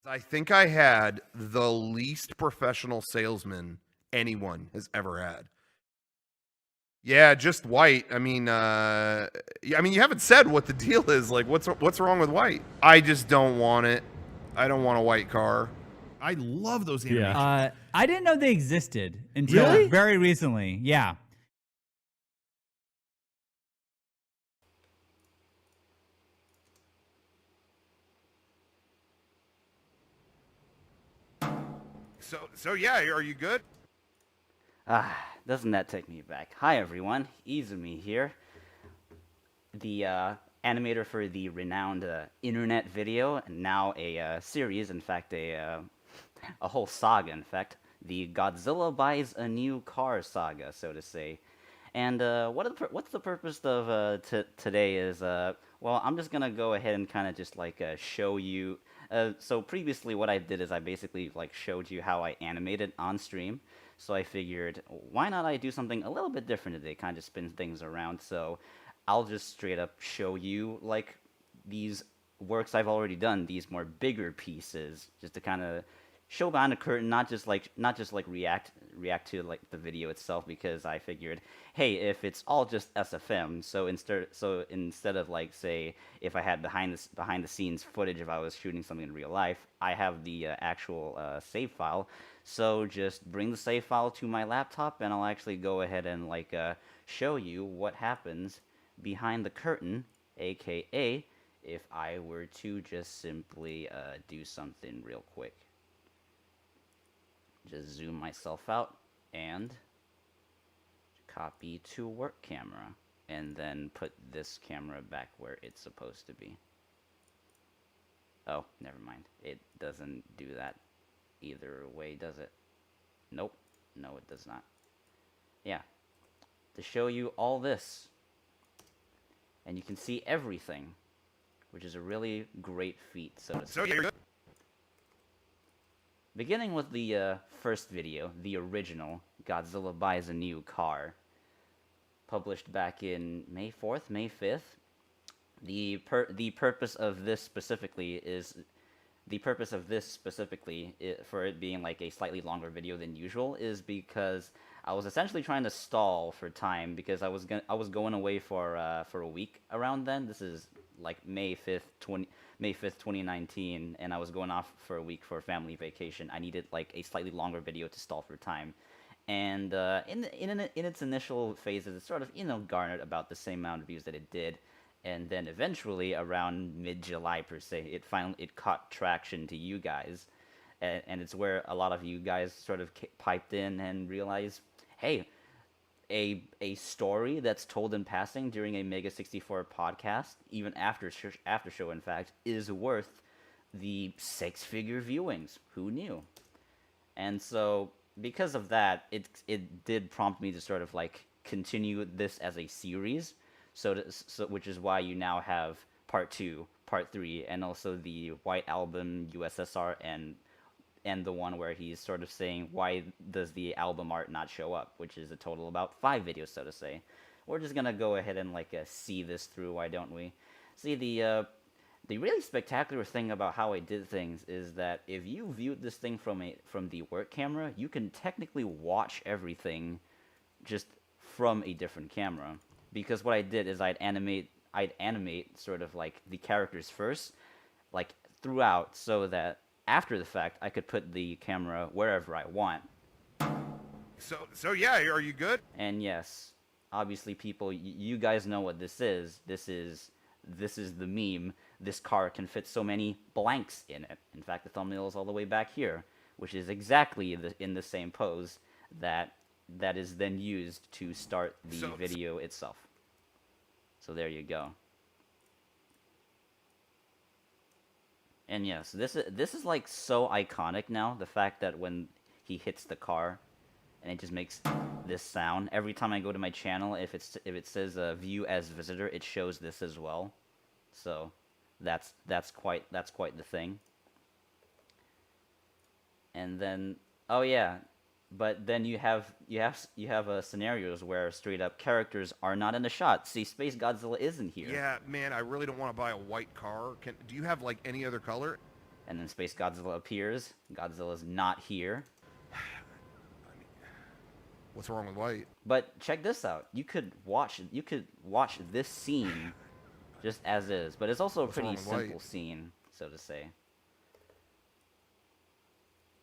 I think I had the least professional salesman anyone has ever had. Yeah, just white. I mean, you haven't said what the deal is. Like, what's wrong with white? I just don't want it. I don't want a white car. I love those Yeah. animations. I didn't know they existed until Really? very recently. Yeah. So yeah, are you good? Doesn't that take me back? Hi everyone, Izumi here, the animator for the renowned internet video, and now a series, in fact a whole saga, in fact, the Godzilla buys a new car saga, so to say. And what's the purpose of today is, well, I'm just gonna go ahead and kind of just like show you. So previously, what I did is I basically like showed you how I animated on stream. So I figured, why not I do something a little bit different today, kind of spin things around. So I'll just straight up show you like these works I've already done, these more bigger pieces, just to kind of show behind the curtain, not just like react to like the video itself, because I figured, hey, if it's all just SFM, so instead of like say if I had behind the scenes footage if I was shooting something in real life, I have the actual save file. So just bring the save file to my laptop, and I'll actually go ahead and like show you what happens behind the curtain, aka if I were to just simply do something real quick. Just zoom myself out and copy to work camera, and then put this camera back where it's supposed to be. Oh, never mind. It doesn't do that either way, does it? Nope. No, it does not. Yeah. To show you all this, and you can see everything, which is a really great feat, so to say. Beginning with the first video, the original, Godzilla buys a new car, published back in May 4th, May 5th. The purpose of this specifically for it being like a slightly longer video than usual is because I was essentially trying to stall for time, because I was going away for a week around then. This is like May 5th, 2019, and I was going off for a week for a family vacation. I needed like a slightly longer video to stall for time. And in its initial phases, it sort of garnered about the same amount of views that it did, and then eventually around mid-July per se, it caught traction to you guys, and it's where a lot of you guys sort of piped in and realized, hey, a story that's told in passing during a Mega 64 podcast, even after show, in fact, is worth the six-figure viewings. Who knew? And so, because of that, it did prompt me to sort of like continue this as a series. So which is why you now have part 2, part 3, and also the White Album USSR, and the one where he's sort of saying why does the album art not show up, which is a total of about 5 videos, so to say. We're just gonna go ahead and like see this through. Why don't we? See, the really spectacular thing about how I did things is that if you viewed this thing from the work camera, you can technically watch everything just from a different camera. Because what I did is I'd animate sort of like the characters first, like throughout, so that after the fact I could put the camera wherever I want. So yeah, are you good? And yes, obviously people, you guys know what this is. This is the meme. This car can fit so many blanks in it. In fact, the thumbnail is all the way back here, which is exactly in the same pose that is then used to start the video itself. So there you go. And yes, this is like so iconic now. The fact that when he hits the car, and it just makes this sound every time I go to my channel. If it says view as visitor, it shows this as well. So that's quite the thing. And then, oh yeah, but then you have scenarios where straight up characters are not in the shot. See, Space Godzilla isn't here. Yeah, man, I really don't want to buy a white car. Do you have like any other color? And then Space Godzilla appears. Godzilla's not here. What's wrong with white? But check this out. You could watch this scene just as is, but it's also a What's wrong pretty with white? simple scene, so to say.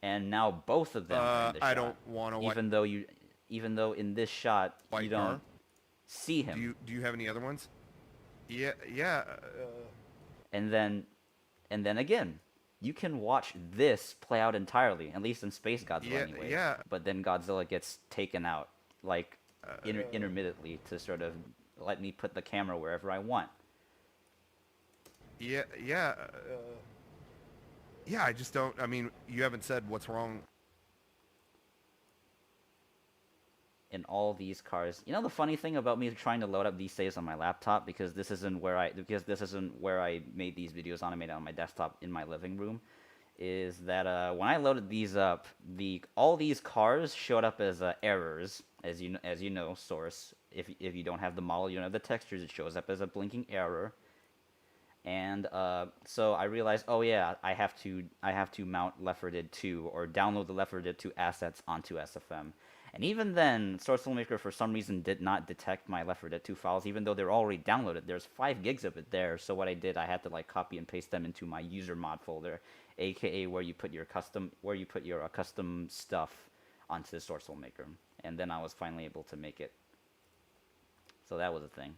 And now both of them are in the shot. I don't want to white. Even though in this shot White you don't car? see him. Do you have any other ones? Yeah. And then again, you can watch this play out entirely, at least in Space Godzilla anyway. Yeah. But then Godzilla gets taken out, like, intermittently to sort of let me put the camera wherever I want. Yeah. I just don't. I mean, you haven't said what's wrong. In all these cars. You know the funny thing about me trying to load up these saves on my laptop, because this isn't where I made these videos on. I made it on my desktop in my living room, is that when I loaded these up, all these cars showed up as errors, as you know, source. If you don't have the model, you don't have the textures, it shows up as a blinking error. And so I realized, oh yeah, I have to mount Left 4 Dead 2 or download the Left 4 Dead 2 assets onto SFM. And even then, Source Filmmaker for some reason did not detect my Left 4 Dead 2 files, even though they're already downloaded. There's 5 gigs of it there. So what I did, I had to like copy and paste them into my user mod folder, aka where you put your custom stuff onto the Source Filmmaker. And then I was finally able to make it. So that was a thing.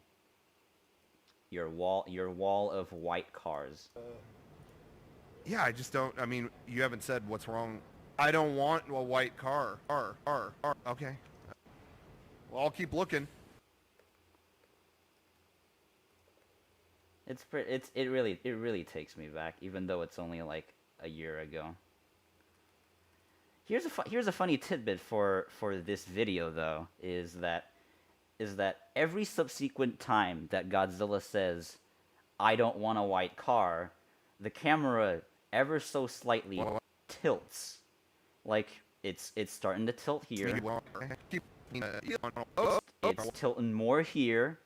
Your wall of white cars. Yeah, I just don't. I mean, you haven't said what's wrong. I don't want a white car. Okay. Well, I'll keep looking. It really takes me back, even though it's only like a year ago. Here's a funny tidbit for this video though, is that every subsequent time that Godzilla says, "I don't want a white car," the camera ever so slightly tilts. Like, it's starting to tilt here. It's tilting more here.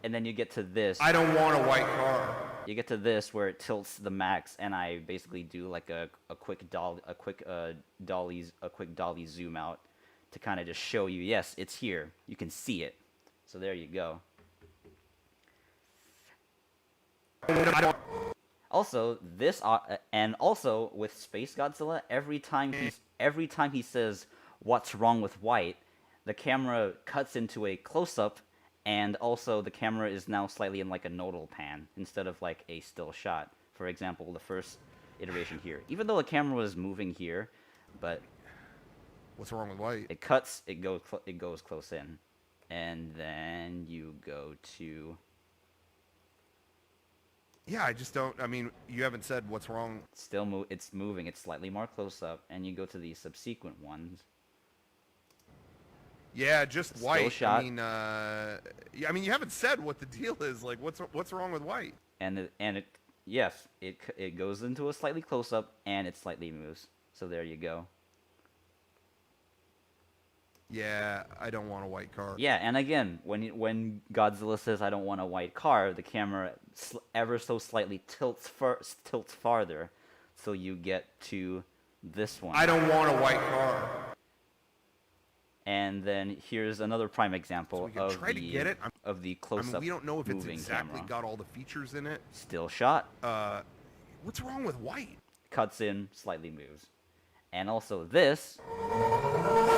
And then you get to this. I don't want a white car. You get to this where it tilts the max, and I basically do like a quick dolly zoom out to kind of just show you, yes, it's here. You can see it. So there you go. Also, and also with Space Godzilla, every time he says "What's wrong with white," the camera cuts into a close-up, and also the camera is now slightly in like a nodal pan instead of like a still shot. For example, the first iteration here, even though the camera was moving here, but what's wrong with white? It cuts, it goes close in, and then you go to. Yeah, I just don't. I mean, you haven't said what's wrong. It's moving. It's slightly more close up, and you go to the subsequent ones. Yeah, just Still white. shot. I mean, you haven't said what the deal is. Like, what's wrong with white? Yes, it goes into a slightly close up, and it slightly moves. So there you go. Yeah, I don't want a white car. Yeah, and again, when Godzilla says "I don't want a white car," the camera ever so slightly tilts farther, so you get to this one. I don't want a white car. And then here's another prime example So of the close-up. I mean, we don't know if it's moving exactly camera. got all the features in it. Still shot. What's wrong with white? Cuts in, slightly moves, and also this.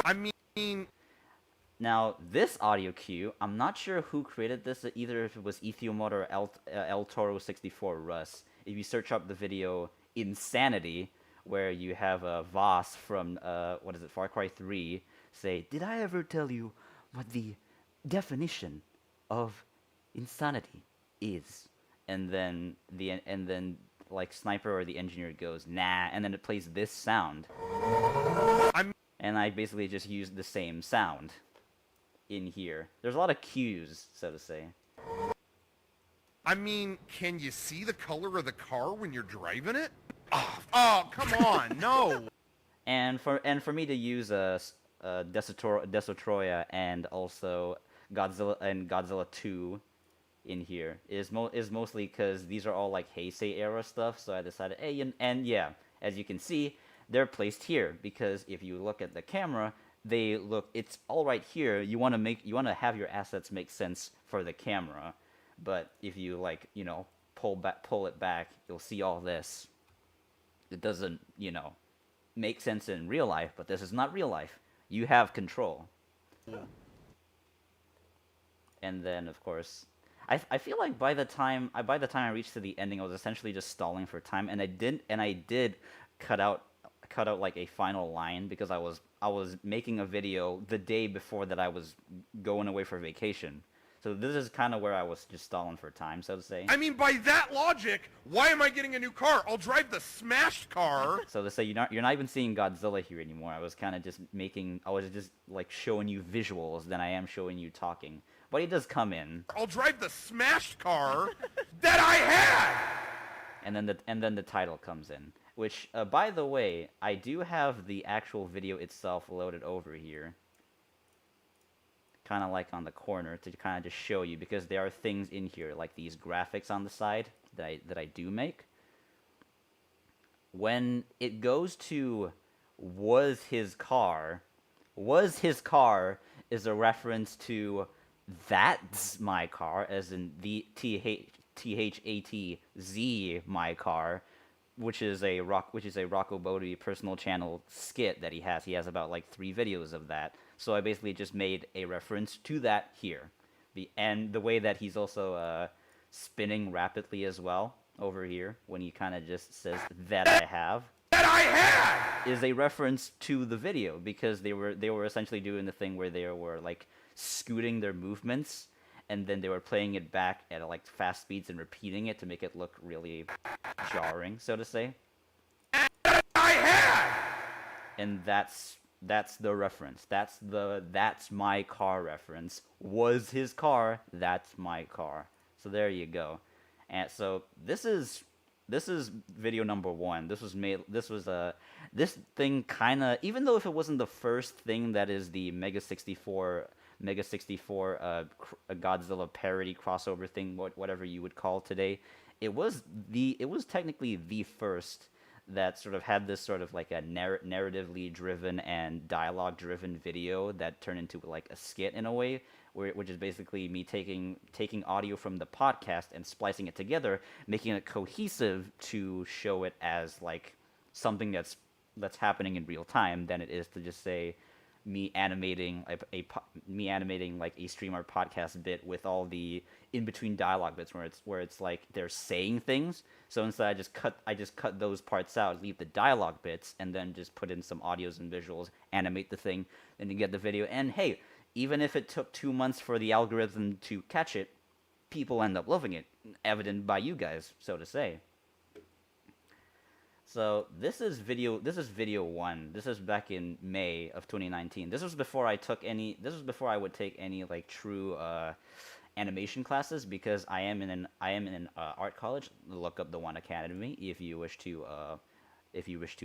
I mean, now this audio cue, I'm not sure who created this. Either if it was Ethiomod or El Toro 64 Russ. If you search up the video "Insanity," where you have Voss from Far Cry 3 say, "Did I ever tell you what the definition of insanity is?" And then like Sniper or the engineer goes, "Nah," and then it plays this sound. And I basically just used the same sound in here. There's a lot of cues, so to say. I mean, can you see the color of the car when you're driving it? Oh, come on, no. And for me to use Desotroya and also Godzilla 2 in here is mostly because these are all like Heisei era stuff. So I decided, hey, and yeah, as you can see, they're placed here because if you look at the camera, they look. It's all right here. You want to have your assets make sense for the camera, but if you like, pull it back, you'll see all this. It doesn't, make sense in real life, but this is not real life. You have control. Yeah. And then of course I feel like by the time I reached to the ending, I was essentially just stalling for time, and I did cut out like a final line because I was making a video the day before that I was going away for vacation. So this is kind of where I was just stalling for time, so to say. I mean, by that logic, why am I getting a new car? I'll drive the smashed car. So to say, you're not even seeing Godzilla here anymore. I was just like showing you visuals than I am showing you talking. But he does come in. I'll drive the smashed car that I had. And then the title comes in, which by the way, I do have the actual video itself loaded over here. Kind of like on the corner to kind of just show you, because there are things in here like these graphics on the side that I do make. When it goes to was his car is a reference to that's my car, as in the THATZ my car, which is a Rocco Bodie personal channel skit that he has. He has about like 3 videos of that. So I basically just made a reference to that here. And the way that he's also spinning rapidly as well over here when he kind of just says that I have is a reference to the video, because they were essentially doing the thing where they were like scooting their movements, and then they were playing it back at like fast speeds and repeating it to make it look really jarring, so to say. And that's the reference. That's my car reference. Was his car, that's my car. So there you go. And so this is video number 1. This thing kind of, even though if it wasn't the first thing that is the Mega 64 Godzilla parody crossover thing, whatever you would call today, it was technically the first that sort of had this sort of like a narratively driven and dialogue driven video that turned into like a skit in a way, which is basically me taking audio from the podcast and splicing it together, making it cohesive to show it as like something that's happening in real time, than it is to just say me animating like a streamer podcast bit with all the in between dialogue bits where it's like they're saying things. So instead I just cut those parts out, leave the dialogue bits, and then just put in some audios and visuals, animate the thing, then you get the video. And hey, even if it took 2 months for the algorithm to catch it, people end up loving it, evident by you guys, so to say. So this is video 1. This is back in May of 2019. This was before I would take any like true animation classes, because I am in an art college. Look up the One Academy if you wish to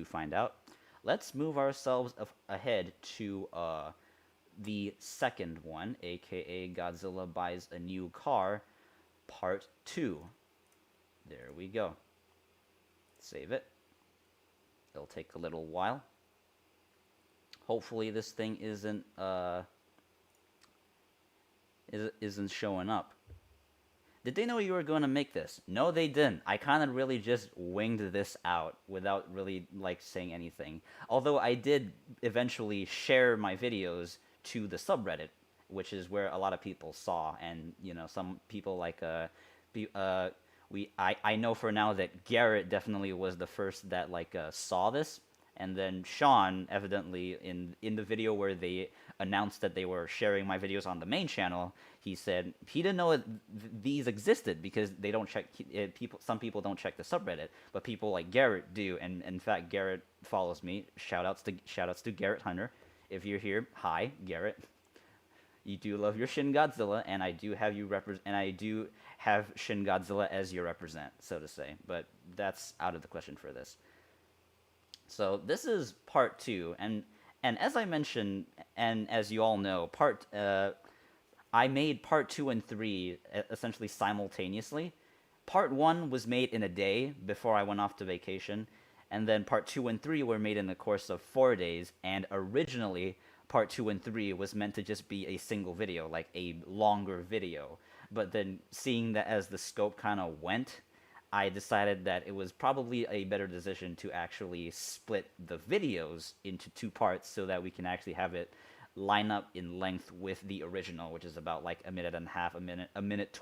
find out. Let's move ourselves ahead to the second one, aka Godzilla Buys a New Car, Part 2. There we go. Save it. It'll take a little while. Hopefully this thing isn't showing up. Did they know you were going to make this? No, they didn't. I kind of really just winged this out without really like saying anything. Although I did eventually share my videos to the subreddit, which is where a lot of people saw, and some people like I know for now that Garrett definitely was the first that like saw this, and then Sean evidently in the video where they announced that they were sharing my videos on the main channel, he said he didn't know these existed because they don't check some people don't check the subreddit, but people like Garrett do, and in fact Garrett follows me. Shoutouts to Garrett Hunter. If you're here, hi Garrett. You do love your Shin Godzilla, and I do have Shin Godzilla as your represent, so to say. But that's out of the question for this. So this is part 2, and as I mentioned, and as you all know, I made part 2 and 3 essentially simultaneously. Part 1 was made in a day before I went off to vacation, and then part 2 and 3 were made in the course of 4 days, and originally part 2 and 3 was meant to just be a single video, like a longer video. But then seeing that as the scope kind of went, I decided that it was probably a better decision to actually split the videos into 2 parts so that we can actually have it line up in length with the original, which is about like a minute and a half, a minute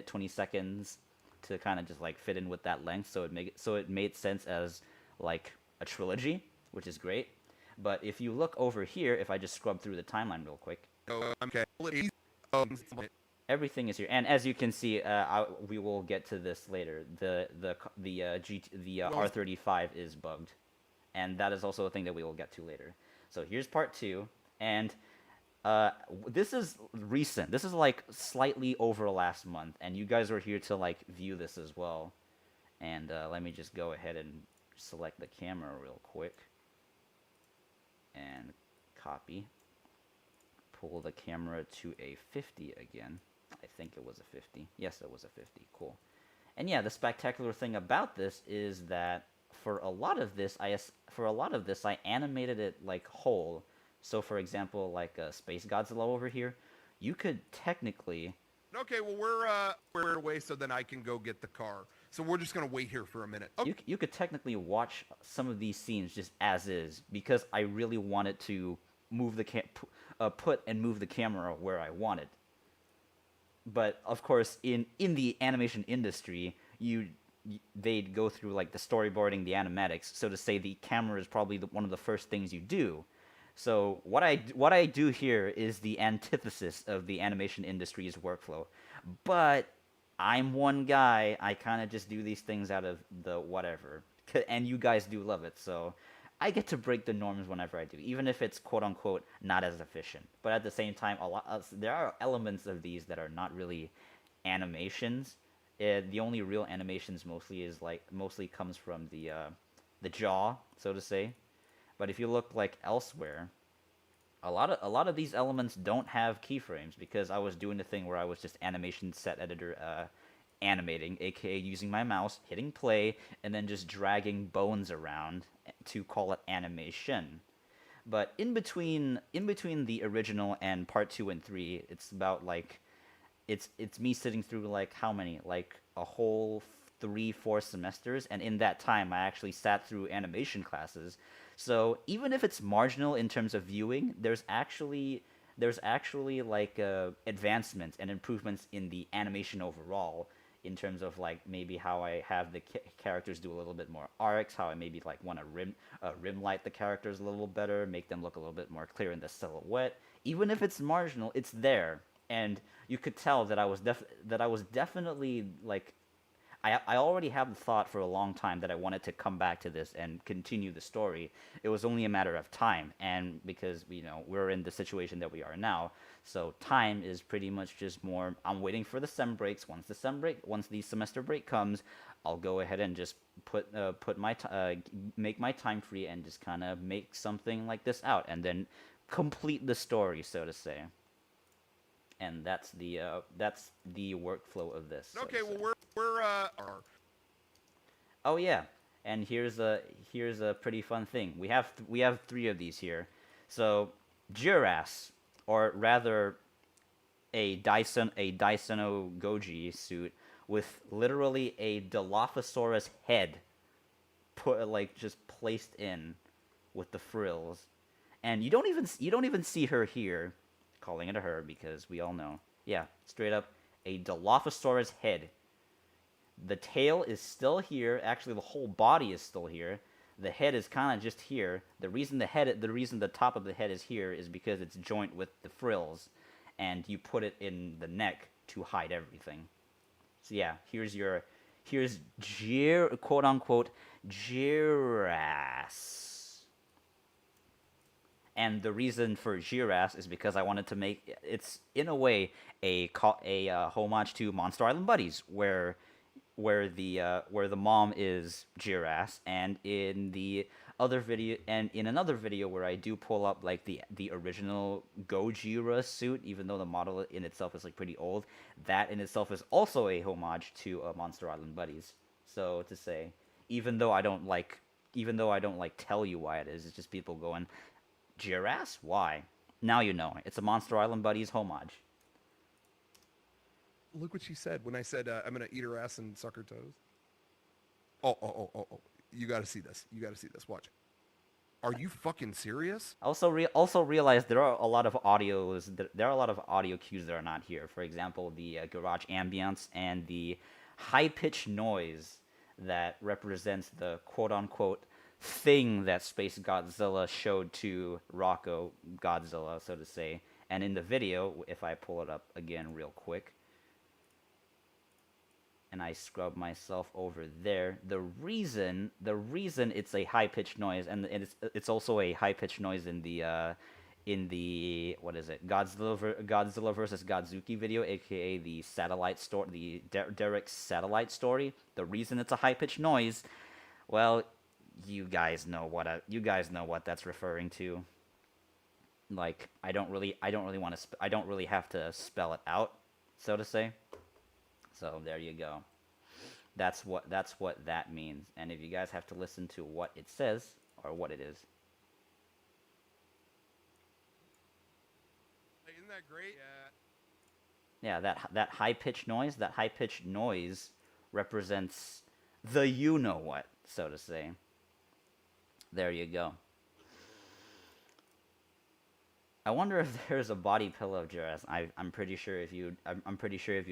20 seconds, to kind of just like fit in with that length. So it made sense as like a trilogy, which is great. But if you look over here, if I just scrub through the timeline real quick, Okay. everything is here, and as you can see, we will get to this later. The R35 is bugged, and that is also a thing that we will get to later. So here's part 2, and this is recent. This is like slightly over last month, and you guys were here to like view this as well. And let me just go ahead and select the camera real quick, and copy. Pull the camera to a 50 again. I think it was a 50. Yes, it was a 50. Cool. And yeah, the spectacular thing about this is that for a lot of this, I animated it like whole. So for example, like Space Godzilla over here, you could technically. Okay, well we're away, so then I can go get the car. So we're just gonna wait here for a minute. Okay. You could technically watch some of these scenes just as is, because I really wanted to move the put and move the camera where I wanted. But of course, in the animation industry, they'd go through like the storyboarding, the animatics. So to say, the camera is probably one of the first things you do. So what I do here is the antithesis of the animation industry's workflow. But I'm one guy. I kind of just do these things out of the whatever, and you guys do love it. So I get to break the norms whenever I do, even if it's quote unquote not as efficient. But at the same time, there are elements of these that are not really animations. The only real animations mostly comes from the jaw, so to say. But if you look like elsewhere, a lot of these elements don't have keyframes, because I was doing the thing where I was just animation set editor animating, aka using my mouse, hitting play, and then just dragging bones around to call it animation. But in between the original and part 2 and 3, it's about like it's me sitting through like how many, like a whole 3-4 semesters, and in that time I actually sat through animation classes. So even if it's marginal in terms of viewing, there's actually like advancements and improvements in the animation overall, in terms of like maybe how I have the characters do a little bit more arcs, how I maybe like want to rim light the characters a little better, make them look a little bit more clear in the silhouette. Even if it's marginal, it's there, and you could tell that I was definitely like, I already have the thought for a long time that I wanted to come back to this and continue the story. It was only a matter of time, and because we're in the situation that we are now, so time is pretty much just more. I'm waiting for the sem breaks. Once the semester break comes, I'll go ahead and just make my time free and just kind of make something like this out, and then complete the story, so to say. And that's the workflow of this. Okay, well we're Oh yeah, and here's a pretty fun thing. We have 3 of these here. So Duras, or rather a Daisono Goji suit with literally a Dilophosaurus head just placed in with the frills. And you don't even see her here, calling it a her because we all know. Yeah, straight up a Dilophosaurus head. The tail is still here. Actually, the whole body is still here. The head is kind of just here. The reason the top of the head is here is because it's joint with the frills, and you put it in the neck to hide everything. So yeah, here's quote unquote Jiras. And the reason for Jiras is because I wanted to make it's in a way a homage to Monster Island Buddies, where the mom is Jiras, and in the in another video where I do pull up like the original Gojira suit, even though the model in itself is like pretty old, that in itself is also a homage to Monster Island Buddies. So to say, even though I don't like tell you why it is, it's just people going, Girass? Why? Now you know. It's a Monster Island Buddies homage. Look what she said when I said I'm gonna eat her ass and suck her toes. Oh! You gotta see this. You gotta see this. Watch. Are you fucking serious? Also realize there are a lot of there are a lot of audio cues that are not here. For example, the garage ambience and the high pitched noise that represents the quote unquote thing that Space Godzilla showed to Rocco Godzilla, so to say. And in the video, if I pull it up again real quick, and I scrub myself over there, the reason it's a high pitched noise, and it's also a high pitched noise in the what is it, Godzilla versus Godzuki video, aka the satellite story, Derek's satellite story. The reason it's a high pitched noise, well, you guys know what that's referring to. Like, I don't really have to spell it out, so to say. So there you go. That's what that means. And if you guys have to listen to what it says or what it is. Isn't that great? Yeah, that high pitched noise represents the you know what, so to say. There you go. I wonder if there's a body pillow of Jiras. I'm pretty sure if you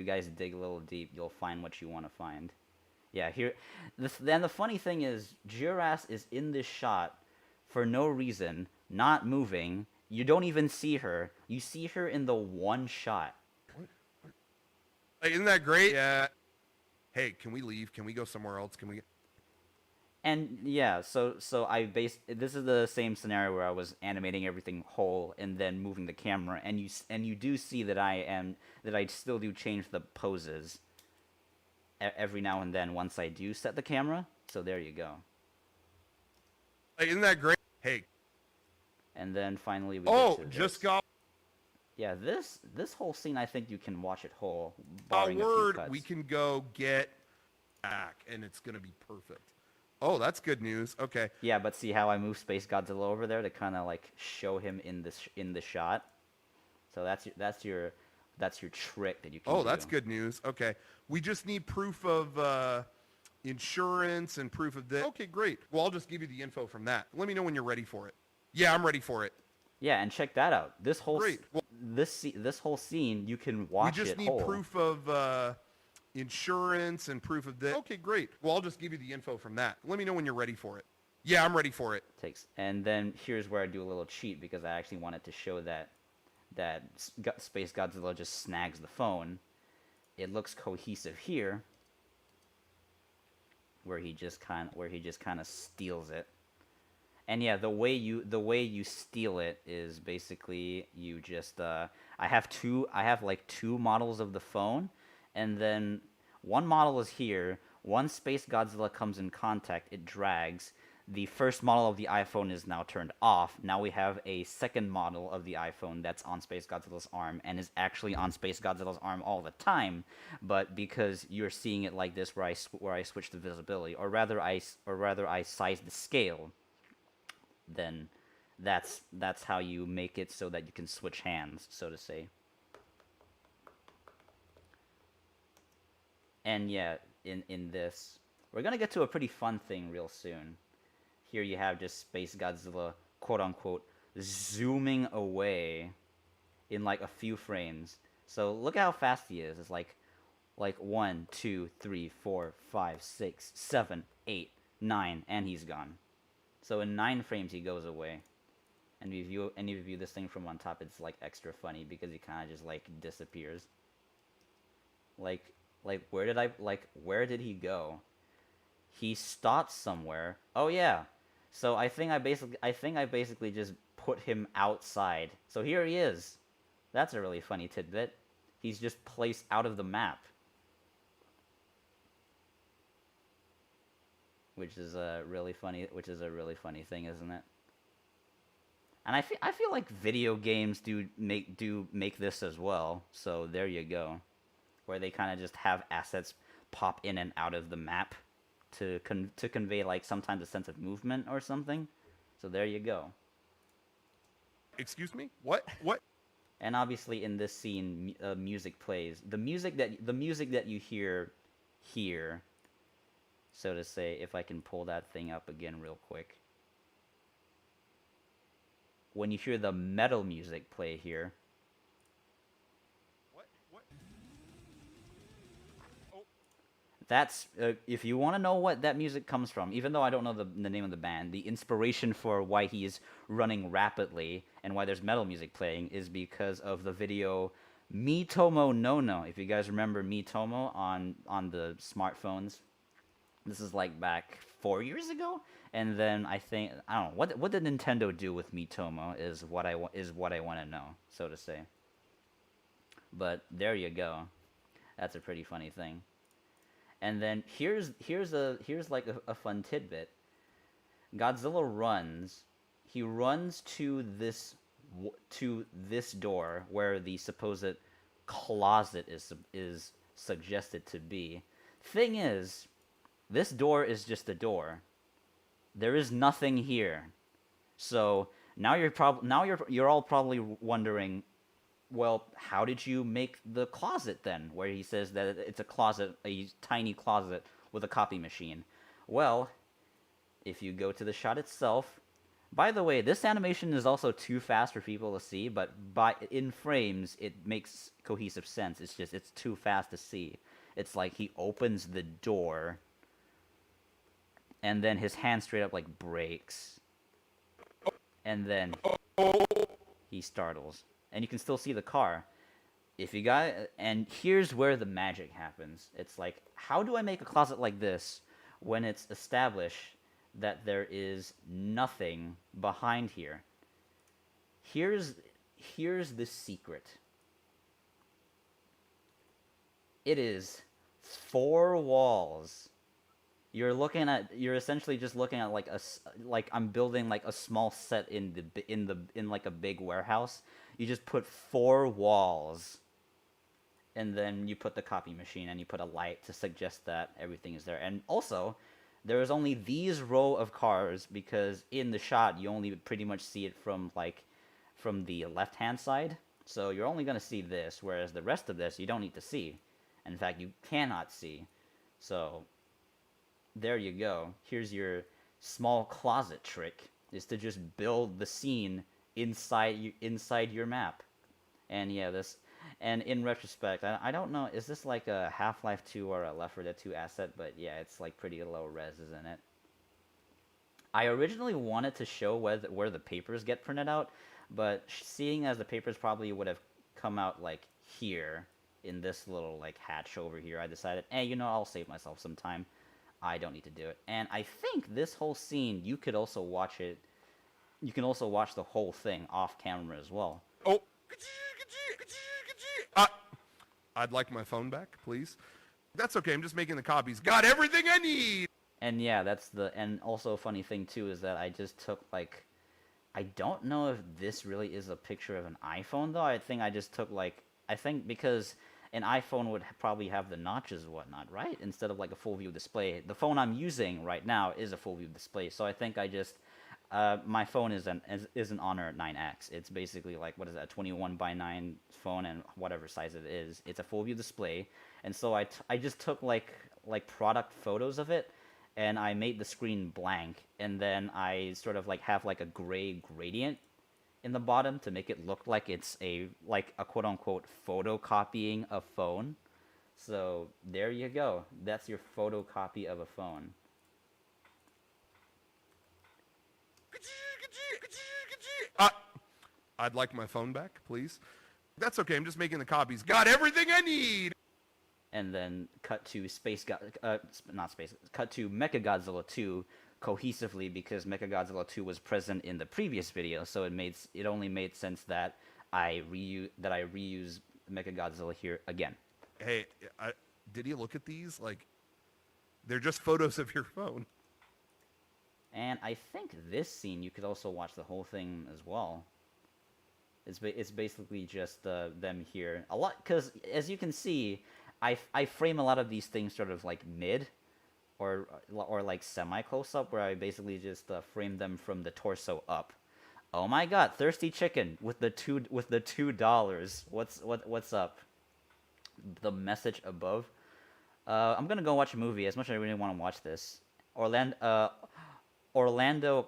guys dig a little deep, you'll find what you want to find. Yeah, here. Then the funny thing is, Jiras is in this shot for no reason, not moving. You don't even see her. You see her in the one shot. What? Isn't that great? Yeah. Hey, can we leave? Can we go somewhere else? Can we? And yeah, so this is the same scenario where I was animating everything whole and then moving the camera, and you do see that I still do change the poses every now and then once I do set the camera. So there you go. Isn't that great? Hey. And then finally we Oh, get to just this. got. Yeah, this whole scene, I think you can watch it whole. A Barring word, a few cuts. we can go get back, and it's gonna be perfect. Oh, that's good news. Okay. Yeah, but see how I move Space Godzilla over there to kind of like show him in the shot. So that's your trick that you can. Oh, do. that's good news. Okay. We just need proof of insurance and proof of this. Okay, great. Well, I'll just give you the info from that. Let me know when you're ready for it. Yeah, I'm ready for it. Yeah, and check that out. This whole Great. Well, this whole scene you can watch. We just it need whole. proof of insurance and proof of this. Okay, great. Well, I'll just give you the info from that. Let me know when you're ready for it. Yeah, I'm ready for it. And then here's where I do a little cheat because I actually wanted to show that Space Godzilla just snags the phone. It looks cohesive here, where he just kind of steals it. And yeah, the way you steal it is basically you just I have like two models of the phone, and then one model is here. Once Space Godzilla comes in contact, it drags. The first model of the iPhone is now turned off. Now we have a second model of the iPhone that's on Space Godzilla's arm and is actually on Space Godzilla's arm all the time. But because you're seeing it like this, where I switch the visibility, or rather I size the scale, then that's how you make it so that you can switch hands, so to say. And yeah, in this, we're gonna get to a pretty fun thing real soon. Here you have just Space Godzilla, quote unquote, zooming away in like a few frames. So look at how fast he is. It's like 1, 2, 3, 4, 5, 6, 7, 8, 9, and he's gone. So in 9 frames he goes away. And if you view this thing from on top, it's like extra funny because he kind of just like disappears. Like where did he go? He stopped somewhere. Oh yeah. So I think I basically just put him outside. So here he is. That's a really funny tidbit. He's just placed out of the map. which is a really funny thing, isn't it? And I feel like video games do make this as well. So there you go, where they kind of just have assets pop in and out of the map to convey like sometimes a sense of movement or something. So there you go. Excuse me? What? And obviously in this scene, music plays. The music that you hear here, so to say, if I can pull that thing up again real quick. When you hear the metal music play here, What? that's if you want to know what that music comes from, even though I don't know the name of the band, the inspiration for why he is running rapidly and why there's metal music playing is because of the video Mitomo no No. If you guys remember Mitomo on the smartphones, this is like back 4 years ago. And then I don't know what did Nintendo do with Mitomo is what I want to know, so to say. But there you go. That's a pretty funny thing. And then here's like a fun tidbit. Godzilla runs. He runs to this door where the supposed closet is suggested to be. Thing is, this door is just a door. There is nothing here. So now you're all probably wondering, well, how did you make the closet then? Where he says that it's a closet, a tiny closet with a copy machine. Well, if you go to the shot itself, by the way, this animation is also too fast for people to see, but in frames it makes cohesive sense. It's too fast to see. It's like he opens the door, and then his hand straight up like breaks, and then he startles. And you can still see the car. And here's where the magic happens. It's like, how do I make a closet like this when it's established that there is nothing behind here? Here's the secret. It is 4 walls. You're essentially just looking at like I'm building like a small set in like a big warehouse. You just put 4 walls, and then you put the copy machine and you put a light to suggest that everything is there. And also, there is only these row of cars because in the shot you only pretty much see it from the left hand side. So you're only gonna see this, whereas the rest of this you don't need to see. In fact, you cannot see. So there you go. Here's your small closet trick, is to just build the scene inside your map. And yeah, and in retrospect, I don't know, is this like a Half-Life 2 or a Left 4 Dead 2 asset? But yeah, it's like pretty low res, isn't it? I originally wanted to show where the papers get printed out, but seeing as the papers probably would have come out like here in this little like hatch over here, I decided, I'll save myself some time. I don't need to do it. And I think this whole scene, you can also watch the whole thing off camera as well. Oh, I'd like my phone back, please. That's okay. I'm just making the copies. Got everything I need. And yeah, and also a funny thing too is that I just took I don't know if this really is a picture of an iPhone though. I think because an iPhone would probably have the notches and whatnot, right? Instead of like a full view display. The phone I'm using right now is a full view display, so I think my phone is an Honor 9X. It's basically like, what is that, 21:9 phone, and whatever size it is, it's a full view display. And so I just took like product photos of it, and I made the screen blank, and then I sort of like have like a gray gradient in the bottom to make it look like it's a quote unquote photocopying a phone. So there you go. That's your photocopy of a phone. I'd like my phone back, please. That's okay. I'm just making the copies. Got everything I need. And then cut to cut to Mechagodzilla 2 cohesively, because Mechagodzilla 2 was present in the previous video, so it only made sense that I reuse Mechagodzilla here again. Hey, did you look at these? Like, they're just photos of your phone. And I think this scene you could also watch the whole thing as well. It's basically just them here a lot because as you can see, I frame a lot of these things sort of like mid or like semi close up where I basically just frame them from the torso up. Oh my God, thirsty chicken with the $2. What's up? The message above. I'm gonna go watch a movie. As much as I really want to watch this, Orlando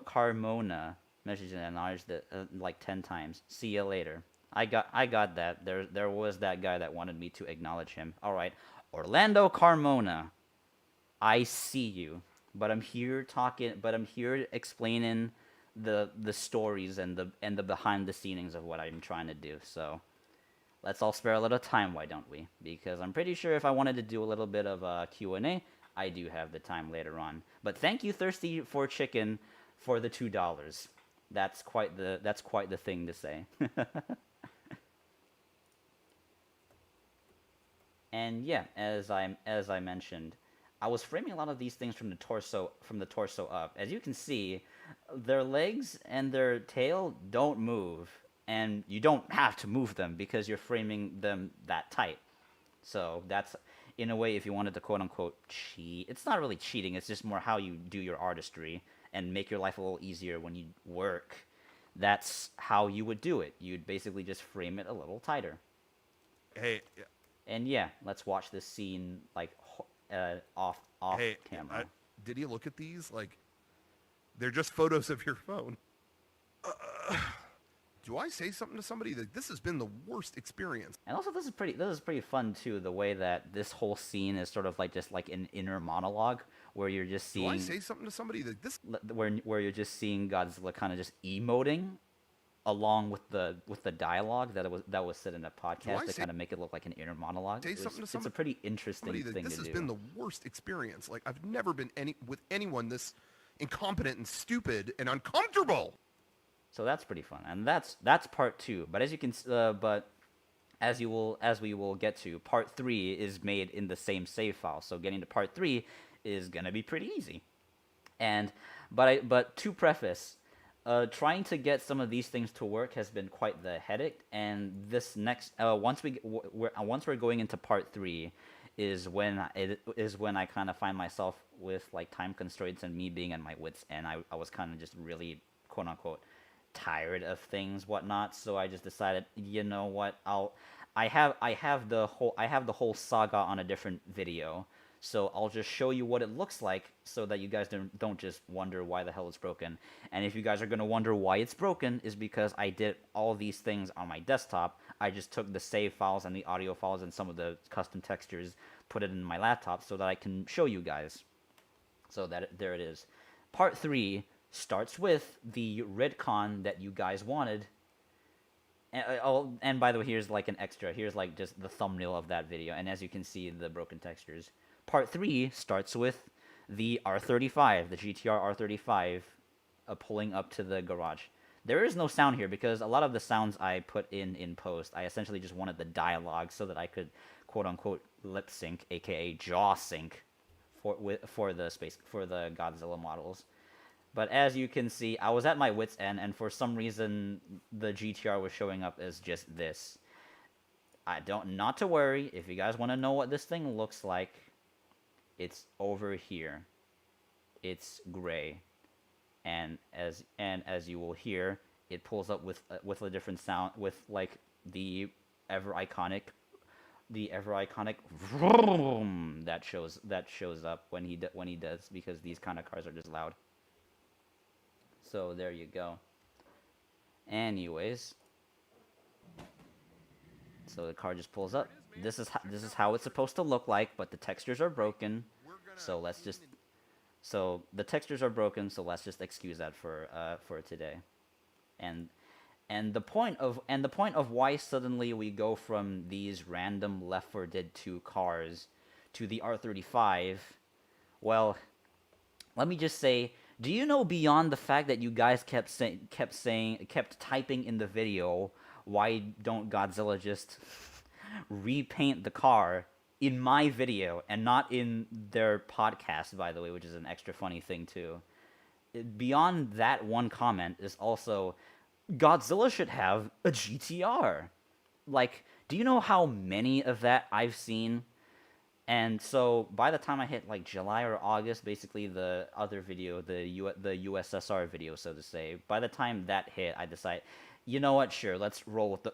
Carmona messaged and acknowledged it like 10 times. See you later. I got that. There was that guy that wanted me to acknowledge him. All right, Orlando Carmona. I see you, but I'm here talking. But I'm here explaining the stories and the behind the scenes of what I'm trying to do. So let's all spare a little time, why don't we? Because I'm pretty sure if I wanted to do a little bit of Q&A, I do have the time later on. But thank you, Thirsty for Chicken, for the $2. That's quite the thing to say. And yeah, as I mentioned, I was framing a lot of these things from the torso up. As you can see, their legs and their tail don't move, and you don't have to move them because you're framing them that tight. So that's, in a way, if you wanted to quote unquote cheat, it's not really cheating, it's just more how you do your artistry and make your life a little easier when you work. That's how you would do it. You'd basically just frame it a little tighter. Hey, And yeah, let's watch this scene like off hey, camera. did you look at these? Like, they're just photos of your phone. Do I say something to somebody that this has been the worst experience? And also, this is pretty fun too. The way that this whole scene is sort of like just like an inner monologue where you're just Do seeing I say something to somebody that this? where you're just seeing Godzilla kind of just emoting along with the dialogue that was said in a podcast to kind of make it look like an inner monologue. Say something to It's a pretty interesting somebody that thing this to has do. been the worst experience. Like, I've never been with anyone this incompetent and stupid and uncomfortable. So that's pretty fun, and that's part 2. But as you can, as we will get to, part 3 is made in the same save file. So getting to part 3 is gonna be pretty easy. And but to preface, trying to get some of these things to work has been quite the headache. And this next once we're going into part 3 is when I kind of find myself with like time constraints and me being at my wits end. I was kind of just really quote unquote tired of things, whatnot. So I just decided, you know what, I have the whole saga on a different video. So I'll just show you what it looks like so that you guys don't just wonder why the hell it's broken. And if you guys are going to wonder why it's broken, is because I did all these things on my desktop. I just took the save files and the audio files and some of the custom textures, put it in my laptop so that I can show you guys. So there it is. Part 3 starts with the retcon that you guys wanted. And by the way, here's like an extra. Here's like just the thumbnail of that video. And as you can see, the broken textures. Part 3 starts with the R35, the GTR R35, pulling up to the garage. There is no sound here because a lot of the sounds I put in post, I essentially just wanted the dialogue so that I could quote-unquote lip sync, aka jaw sync, for the Godzilla models. But as you can see, I was at my wit's end, and for some reason, the GTR was showing up as just this. Not to worry, if you guys want to know what this thing looks like, it's over here. It's gray, and as you will hear, it pulls up with a different sound, with like the ever iconic vroom that shows up when he does, because these kind of cars are just loud. So there you go. Anyways, so the car just pulls up. This is how it's supposed to look like, but the textures are broken. So the textures are broken. So let's just excuse that for today. And the point of why suddenly we go from these random Left 4 Dead 2 cars to the R35, well, let me just say, do you know, beyond the fact that you guys kept typing in the video, why don't Godzilla just repaint the car in my video and not in their podcast, by the way, which is an extra funny thing too, beyond that one comment is also Godzilla should have a GTR. Like, do you know how many of that I've seen? And so by the time I hit like July or August, basically the other video, the USSR video, so to say, by the time that hit, I decided, you know what? Sure, let's roll with the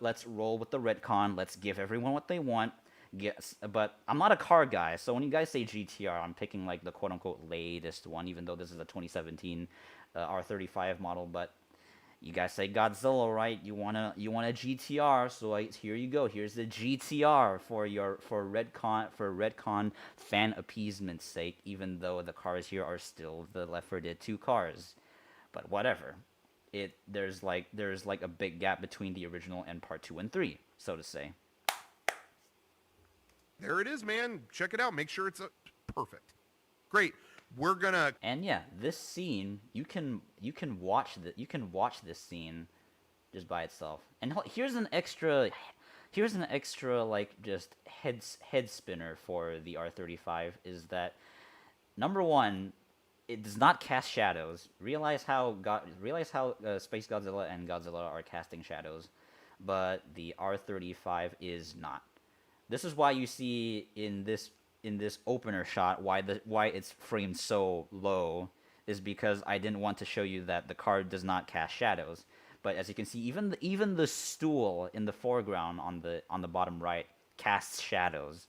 retcon. Let's give everyone what they want. Yes, but I'm not a car guy, so when you guys say GTR, I'm picking like the quote unquote latest one, even though this is a 2017 R35 model. But you guys say Godzilla, right? You want a GTR, so here you go. Here's the GTR for Redcon fan appeasement's sake, even though the cars here are still the Left 4 Dead 2 cars. But whatever. There's like a big gap between the original and part 2 and 3, so to say. There it is, man. Check it out. Make sure it's perfect. Great. We're gonna. And yeah, this scene you can watch this scene just by itself. And here's an extra like just head spinner for the R35 is that number one, it does not cast shadows. Realize how Space Godzilla and Godzilla are casting shadows, but the R35 is not. This is why you see in this opener shot why it's framed so low is because I didn't want to show you that the car does not cast shadows. But as you can see, even the stool in the foreground on the bottom right casts shadows,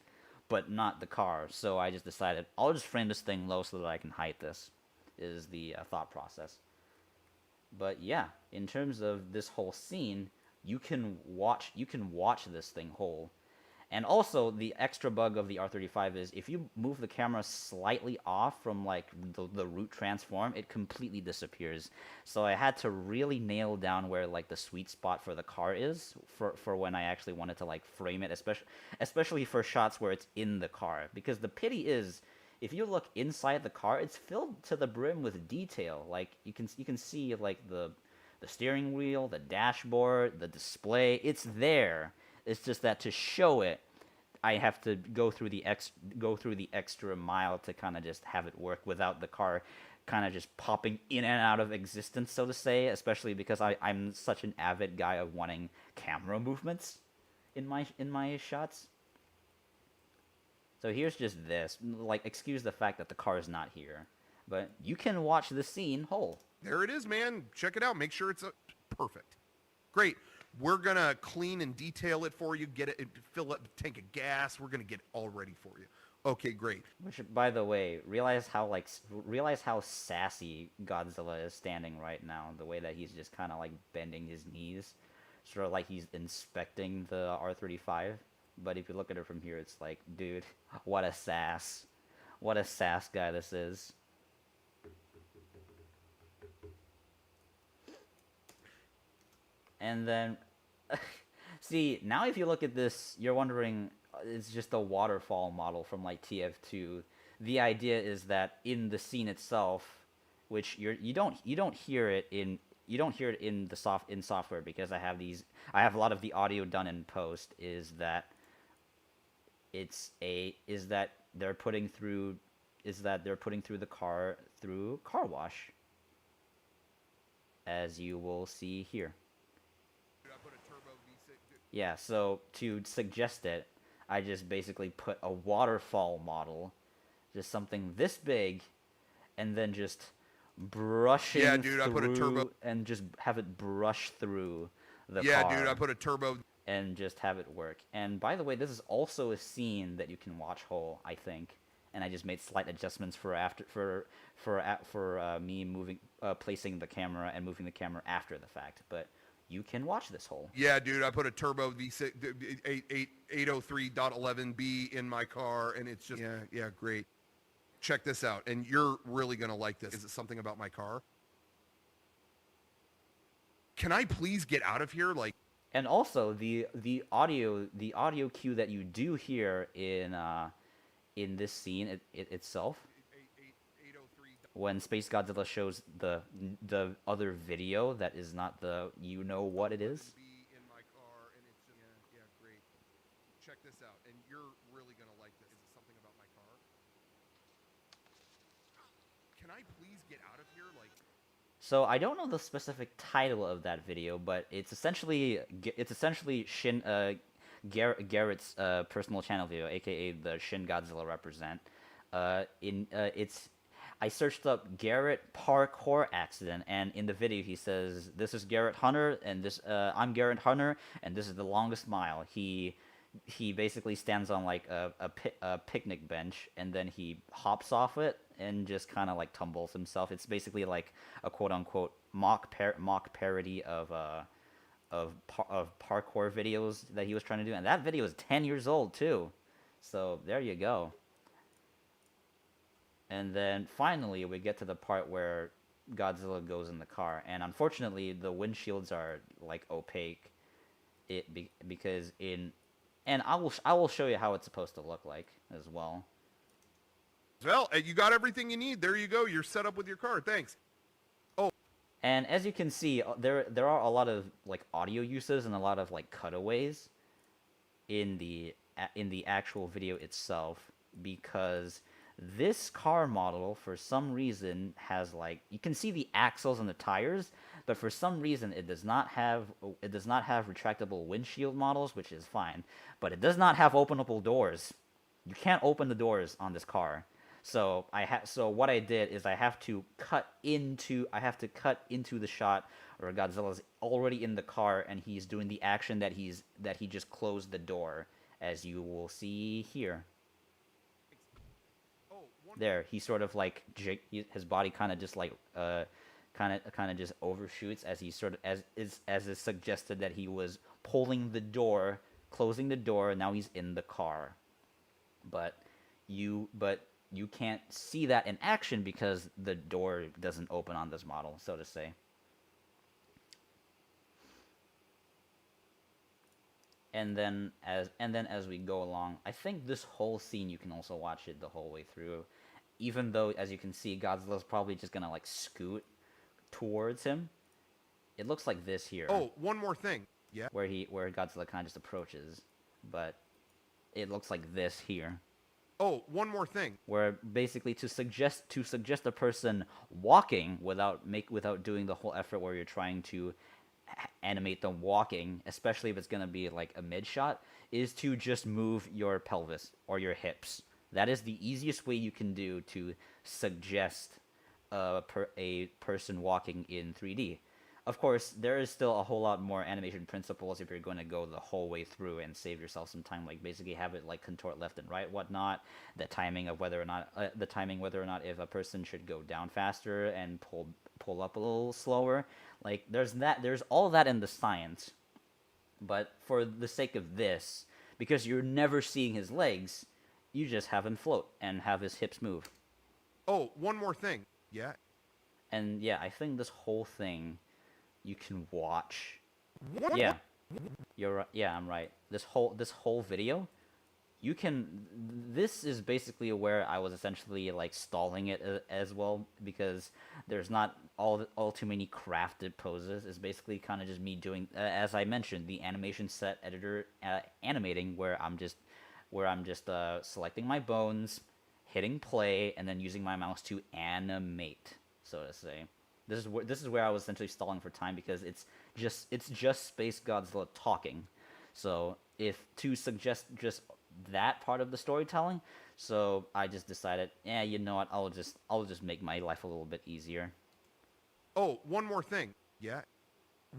but not the car. So I just decided I'll just frame this thing low so that I can hide this. Is the thought process. But yeah, in terms of this whole scene, you can watch this thing whole. And also, the extra bug of the R35 is if you move the camera slightly off from like the root transform, it completely disappears. So I had to really nail down where like the sweet spot for the car is for when I actually wanted to like frame it, especially for shots where it's in the car. Because the pity is, if you look inside the car, it's filled to the brim with detail. Like you can see like the steering wheel, the dashboard, the display. It's there. It's just that to show it, I have to go through the extra mile to kind of just have it work without the car kind of just popping in and out of existence, so to say. Especially because I'm such an avid guy of wanting camera movements in my shots. So here's just this. Like, excuse the fact that the car is not here, but you can watch the scene whole. There it is, man. Check it out. Make sure it's perfect. Great. We're going to clean and detail it for you, get it, fill up a tank of gas. We're going to get it all ready for you. Okay, great. Which, by the way, realize how sassy Godzilla is standing right now. The way that he's just kind of like bending his knees, sort of like he's inspecting the R35. But if you look at it from here, it's like, dude, what a sass guy this is. And then, see, now if you look at this, you're wondering, it's just a waterfall model from like TF2. The idea is that in the scene itself, which you don't hear it in the software because I have a lot of the audio done in post, is that they're putting through the car through car wash, as you will see here. Yeah, so to suggest it, I just basically put a waterfall model, just something this big, and then just brushing I put a turbo and just have it brush through the car. Yeah, dude, I put a turbo and just have it work. And by the way, this is also a scene that you can watch whole, I think. And I just made slight adjustments for me placing the camera and moving the camera after the fact, but you can watch this whole. Yeah, dude, I put a turbo V6 803.11B in my car, and it's just yeah, great. Check this out, and you're really gonna like this. Is it something about my car? Can I please get out of here? Like, and also the audio cue that you do hear in this scene itself. When Space Godzilla shows the other video that is not the you know what it is. In my car, and it's just yeah, great. Check this out, and you're really gonna like this. Is it something about my car? Can I please get out of here? Like, So I don't know the specific title of that video, but it's essentially Garrett's personal channel video, aka the Shin Godzilla represent. In it's I searched up Garrett parkour accident, and in the video he says, "This is Garrett Hunter, and I'm Garrett Hunter, and this is the longest mile." He basically stands on like a picnic bench, and then he hops off it and just kind of like tumbles himself. It's basically like a quote unquote mock parody of parkour videos that he was trying to do, and that video is 10 years old too. So there you go. And then finally we get to the part where Godzilla goes in the car, and unfortunately the windshields are like opaque. Because in and I will show you how it's supposed to look like as well. Well, you got everything you need. There you go. You're set up with your car. Thanks. Oh, And as you can see, there are a lot of like audio uses and a lot of like cutaways in the actual video itself, because this car model for some reason has like, you can see the axles and the tires, but for some reason it does not have retractable windshield models, which is fine, but it does not have openable doors. You can't open the doors on this car. So what I did is I have to cut into the shot where Godzilla's already in the car and he's doing the action that he just closed the door, as you will see here. There, he sort of like his body kind of just like kind of just overshoots as he sort of as is suggested that he was pulling the door, closing the door, and now he's in the car. But you can't see that in action because the door doesn't open on this model, so to say. And then as we go along, I think this whole scene you can also watch it the whole way through, even though as you can see Godzilla's probably just gonna like scoot towards him. It looks like this here. Oh, one more thing. Yeah. Where Godzilla kind of just approaches, but it looks like this here. Oh, one more thing. Where basically to suggest a person walking without doing the whole effort where you're trying to animate them walking, especially if it's going to be like a mid shot, is to just move your pelvis or your hips. That is the easiest way you can do to suggest a person walking in 3D. Of course, there is still a whole lot more animation principles if you're going to go the whole way through and save yourself some time, like basically have it like contort left and right, whatnot. The timing whether or not if a person should go down faster and pull up a little slower. Like there's all that in the science. But for the sake of this, because you're never seeing his legs, you just have him float and have his hips move. Oh, one more thing. Yeah. And yeah, I think this whole thing you can watch. What? Yeah, you're right. Yeah, I'm right. This whole video, you can. This is basically where I was essentially like stalling it as well, because there's not all too many crafted poses. It's basically kind of just me doing, as I mentioned, the animation set editor animating, where I'm just selecting my bones, hitting play, and then using my mouse to animate, so to say. This is where I was essentially stalling for time, because it's just Space Godzilla talking. So if to suggest just that part of the storytelling, so I just decided, yeah, you know what, I'll just make my life a little bit easier. Oh, one more thing. Yeah.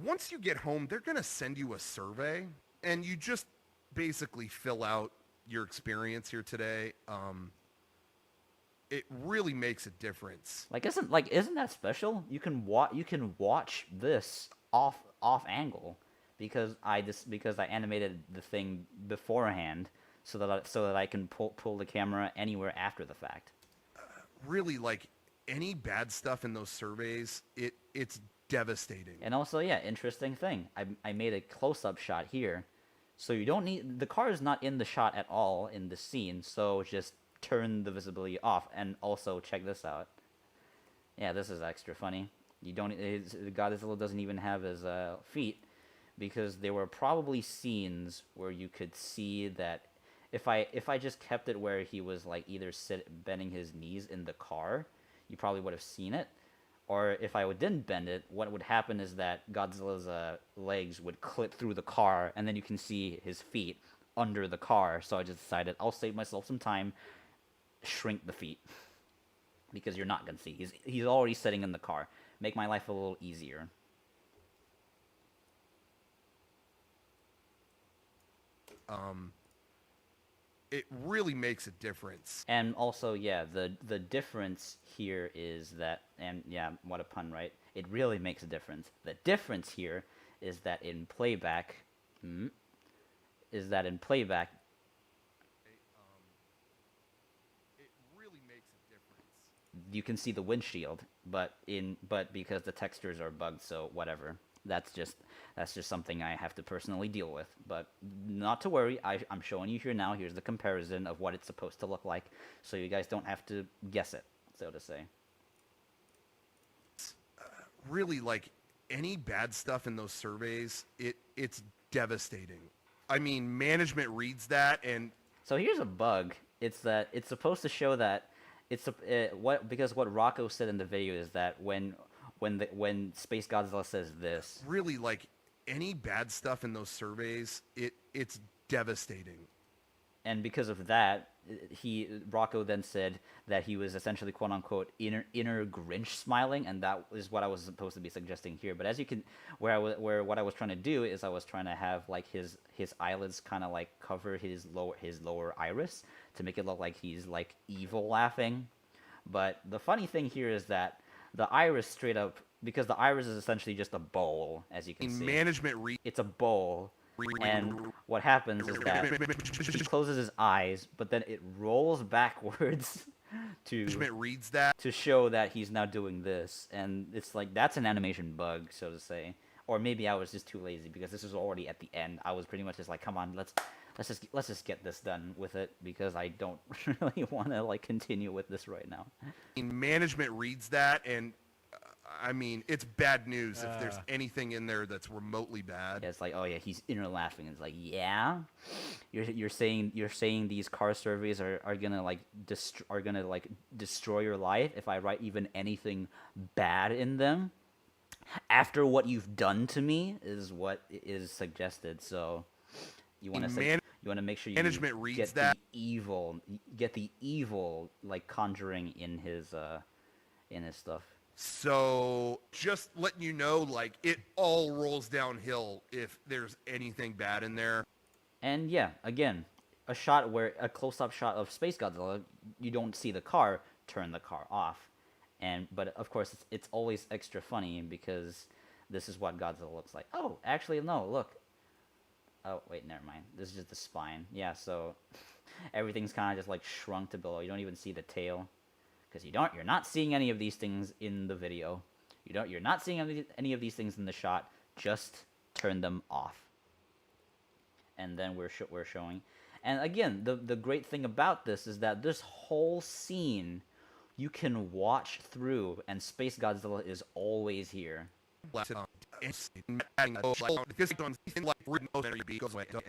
Once you get home, they're going to send you a survey, and you just basically fill out your experience here today. It really makes a difference. Like isn't that special? You can watch this off angle, because I animated the thing beforehand, so that I can pull the camera anywhere after the fact. Really, like any bad stuff in those surveys, it's devastating. And also, yeah, interesting thing. I made a close-up shot here, so you don't need, the car is not in the shot at all in the scene, so just turn the visibility off. And also check this out. Yeah, this is extra funny. Godzilla doesn't even have his feet, because there were probably scenes where you could see that if I just kept it where he was like either bending his knees in the car, you probably would have seen it. Or if I didn't bend it, what would happen is that Godzilla's legs would clip through the car, and then you can see his feet under the car. So I just decided I'll save myself some time, shrink the feet, because you're not gonna see. He's already sitting in the car. Make my life a little easier. It really makes a difference. And also, yeah, the difference here is that, and yeah, what a pun, right? It really makes a difference. The difference here is that in playback, is that in playback, It really makes a difference. you can see the windshield, but because the textures are bugged, so whatever. That's just something I have to personally deal with. But not to worry, I'm showing you here now. Here's the comparison of what it's supposed to look like, so you guys don't have to guess it, so to say. Really, like any bad stuff in those surveys, it's devastating. I mean, management reads that and So here's a bug. It's that it's supposed to show that because what Rocco said in the video is that when Space Godzilla says this, really, like any bad stuff in those surveys, it's devastating. and because of that, Rocco then said that he was essentially quote unquote inner Grinch smiling, and that is what I was supposed to be suggesting here. But as you can, where what I was trying to do is I was trying to have like his eyelids kind of like cover his lower iris to make it look like he's like evil laughing. But the funny thing here is that the iris straight up, because the iris is essentially just a bowl, as you can see. Management reads It's a bowl. And what happens is that he closes his eyes, but then it rolls backwards management reads that. to show that he's now doing this. And it's like, that's an animation bug, so to say. Or maybe I was just too lazy because this was already at the end. I was pretty much just like, come on, let's just get this done with it, because I don't really want to like continue with this right now. Management reads that, and I mean, it's bad news if there's anything in there that's remotely bad. Yeah, it's like, oh yeah, he's inner laughing. It's like, yeah, you're saying these car surveys are gonna like destroy your life if I write even anything bad in them after what you've done to me, is what is suggested. So you want to make sure you management reads get that. the evil like conjuring in his stuff. So just letting you know, like, it all rolls downhill if there's anything bad in there. And yeah, again, a close-up shot of Space Godzilla, you don't see the car, turn the car off. But of course, it's always extra funny because this is what Godzilla looks like. Oh, actually, no, look. Oh, wait, never mind. This is just the spine. Yeah, so everything's kind of just like shrunk to below. You don't even see the tail. Because you're not seeing any of these things in the video. You're not seeing any of these things in the shot. Just turn them off. And then we're showing. And again, the great thing about this is that this whole scene you can watch through, and Space Godzilla is always here.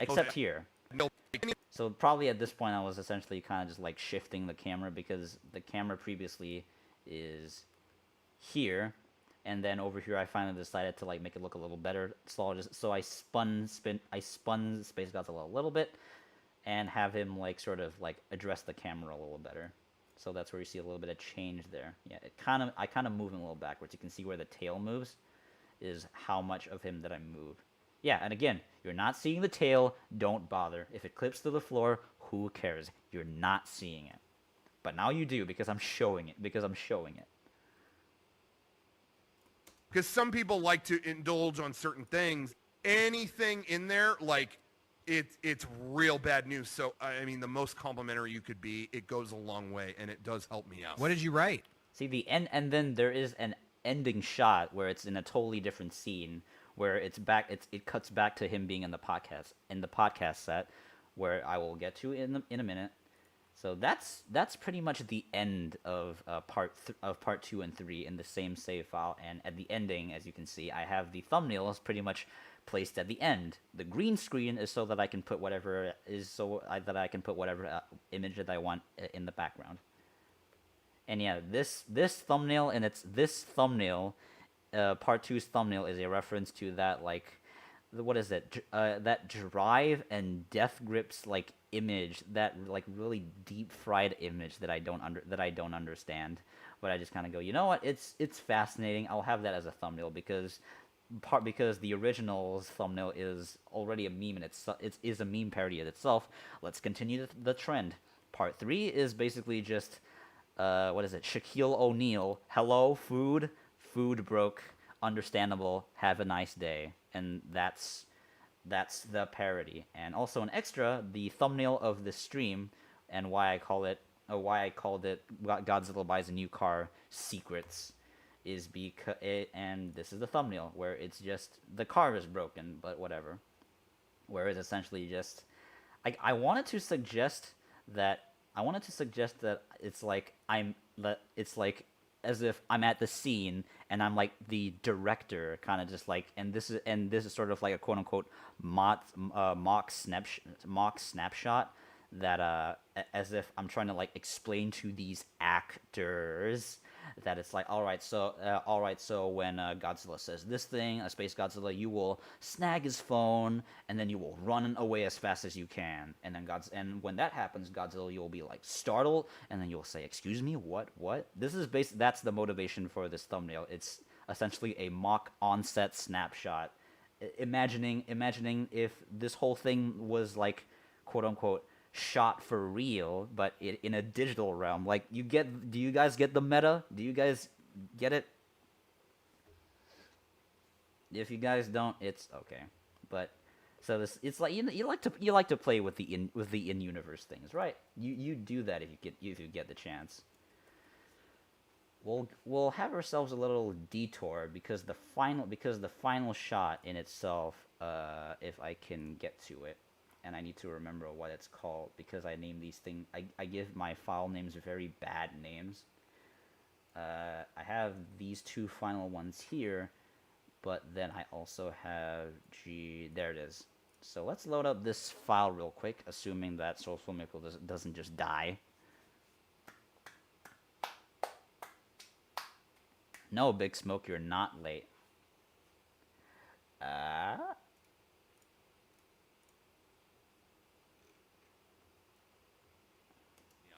Except here. So probably at this point I was essentially kind of just like shifting the camera, because the camera previously is here, and then over here I finally decided to like make it look a little better. So I spun Space Godzilla a little bit and have him like sort of like address the camera a little better. So that's where you see a little bit of change there. Yeah, I kind of move him a little backwards. You can see where the tail moves is how much of him that I move. Yeah, and again, you're not seeing the tail, don't bother. If it clips to the floor, who cares? You're not seeing it. But now you do, because I'm showing it. Because some people like to indulge on certain things. Anything in there, like, it's real bad news. So, I mean, the most complimentary you could be, it goes a long way, and it does help me out. What did you write? See, the end, and then there is an ending shot where it's in a totally different scene, where it cuts back to him being in the podcast set, where I will get to in a minute. So that's pretty much the end of part 2 and 3 in the same save file. And at the ending, as you can see, I have the thumbnails pretty much placed at the end. The green screen is so that I can put whatever image that I want in the background. And yeah, this thumbnail and it's this thumbnail, part two's thumbnail is a reference to that like, what is it? That Drive and Death Grips like image, that like really deep fried image that I don't understand, but I just kind of go, you know what? It's fascinating. I'll have that as a thumbnail because because the original's thumbnail is already a meme and it is a meme parody in itself. Let's continue the trend. Part three is basically just what is it? Shaquille O'Neal. Hello, food. Food broke. Understandable. Have a nice day. And that's the parody. And also an extra, the thumbnail of the stream and why I called it Godzilla buys a new car secrets is because and this is the thumbnail where it's just the car is broken, but whatever. Where it's essentially just I wanted to suggest that it's like it's like as if I'm at the scene and I'm like the director, kind of just like, and this is sort of like a quote unquote mock snapshot that as if I'm trying to like explain to these actors that it's like, all right, so when Godzilla says this thing, a space Godzilla, you will snag his phone and then you will run away as fast as you can, and then and when that happens, Godzilla, you'll be like startled, and then you'll say, "Excuse me, what?" This is that's the motivation for this thumbnail. It's essentially a mock onset snapshot, imagining if this whole thing was like, quote unquote, shot for real, but in a digital realm. Like, do you guys get the meta? Do you guys get it? If you guys don't, it's okay. But so this, it's like you like to play with the in universe things, right? You do that if you get the chance. We'll have ourselves a little detour because the final shot in itself, if I can get to it, and I need to remember what it's called because I name these things. I give my file names very bad names. I have these two final ones here, but then I also have there it is. So let's load up this file real quick, assuming that Soulful Miracle doesn't just die. No, Big Smoke, you're not late.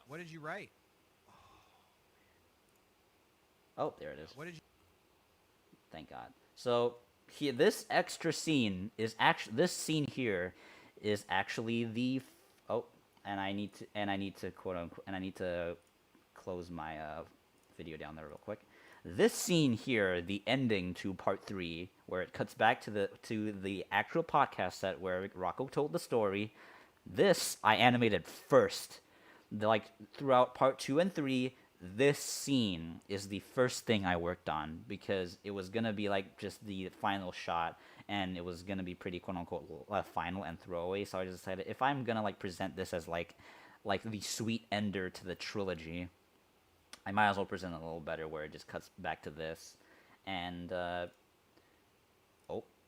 What did you write? Oh, there it is. What did you? Thank God. So here, this extra scene is actually the and I need to quote unquote, and I need to close my video down there real quick. This scene here, the ending to part 3, where it cuts back to the actual podcast set where Rocco told the story. This I animated first. Like throughout part 2 and 3, this scene is the first thing I worked on because it was gonna be like just the final shot, and it was gonna be pretty quote unquote final and throwaway. So I just decided if I'm gonna like present this as like the sweet ender to the trilogy, I might as well present it a little better where it just cuts back to this. And oh,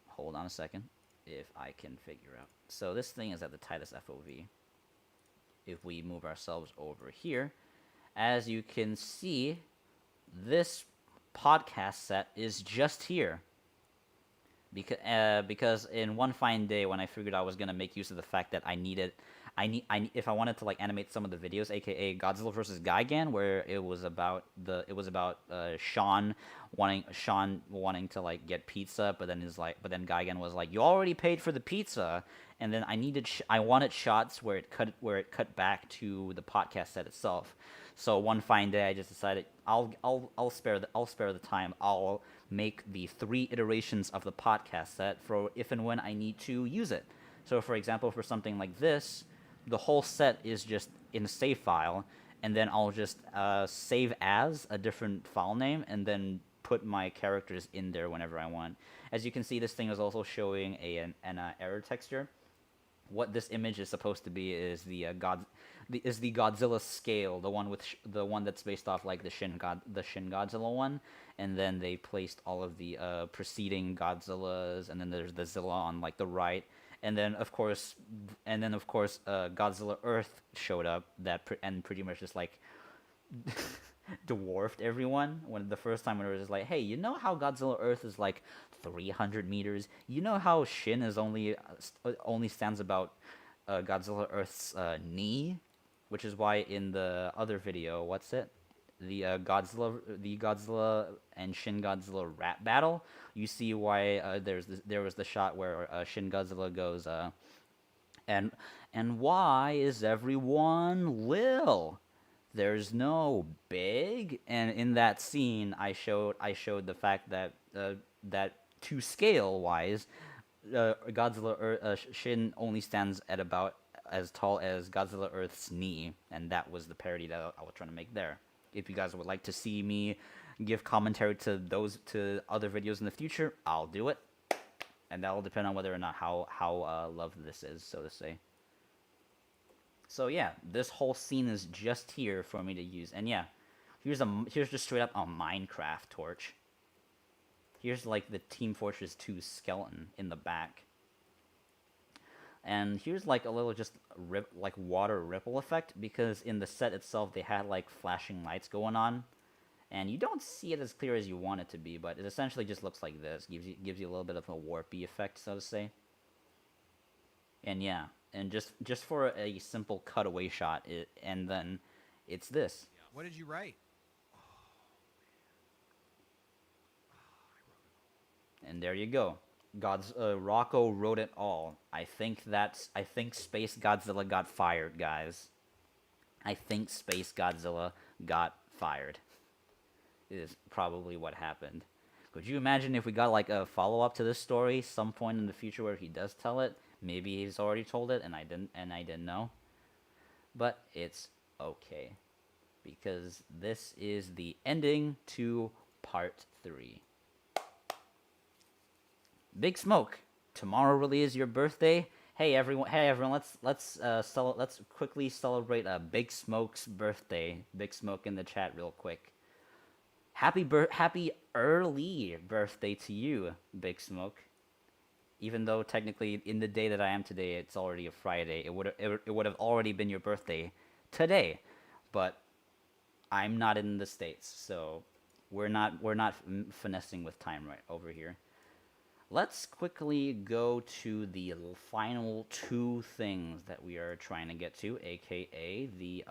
hold on a second, if I can figure out. So this thing is at the tightest FOV. If we move ourselves over here, as you can see, this podcast set is just here. Because in one fine day when I figured I was gonna make use of the fact that if I wanted to like animate some of the videos, aka Godzilla versus Gigan, where it was about Sean wanting to like get pizza, but then Gigan was like, you already paid for the pizza, and then I wanted shots where it cut back to the podcast set itself. So one fine day I just decided I'll spare the time. I'll make the 3 iterations of the podcast set for if and when I need to use it. So for example, for something like this, the whole set is just in a save file, and then I'll just save as a different file name and then put my characters in there whenever I want. As you can see, this thing is also showing an error texture. What this image is supposed to be is the Godzilla scale, the one that's based off like the Shin Godzilla one, and then they placed all of the preceding Godzillas, and then there's the Zilla on like the right, and then of course Godzilla Earth showed up and pretty much just like dwarfed everyone when the first time when it was just like, hey, you know how Godzilla Earth is like 300 meters? You know how Shin is only stands about Godzilla Earth's knee, which is why in the other video, what's it? The Godzilla and Shin Godzilla rap battle, you see why there was the shot where Shin Godzilla goes and why is everyone Lil? There's no big. And in that scene, I showed the fact that that to scale wise, Shin only stands at about as tall as Godzilla Earth's knee, and that was the parody that I was trying to make there. If you guys would like to see me give commentary to other videos in the future, I'll do it, and that will depend on whether or not how loved this is, so to say. So yeah, this whole scene is just here for me to use, and yeah, here's just straight up a Minecraft torch. Here's like the Team Fortress 2 skeleton in the back. And here's like a little just like water ripple effect, because in the set itself they had like flashing lights going on, and you don't see it as clear as you want it to be, but it essentially just looks like this. Gives you a little bit of a warpy effect, so to say. And yeah, and just for a simple cutaway shot, and then it's this. What did you write? And there you go. Rocco wrote it all. I think Space Godzilla got fired, guys. I think Space Godzilla got fired. Is probably what happened. Could you imagine if we got like a follow-up to this story some point in the future where he does tell it? Maybe he's already told it and I didn't know. But it's okay, because this is the ending to part 3. Big Smoke, tomorrow really is your birthday. Hey everyone, let's quickly celebrate Big Smoke's birthday. Big Smoke in the chat real quick. Happy early birthday to you, Big Smoke. Even though technically in the day that I am today, it's already a Friday. It would have already been your birthday today, but I'm not in the States, so we're not finessing with time right over here. Let's quickly go to the final 2 things that we are trying to get to, aka the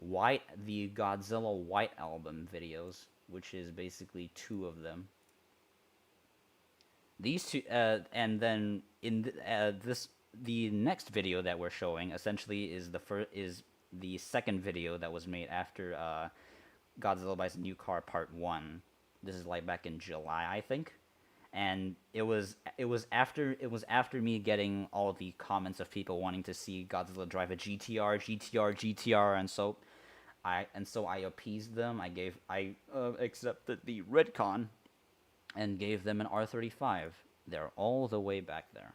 Godzilla White Album videos, which is basically 2 of them. These 2, and then in the next video that we're showing essentially is the second video that was made after Godzilla Buys a New Car Part 1. This is like back in July, I think. And it was after me getting all the comments of people wanting to see Godzilla drive a GTR, and so I appeased them. I accepted the retcon and gave them an R35. They're all the way back there.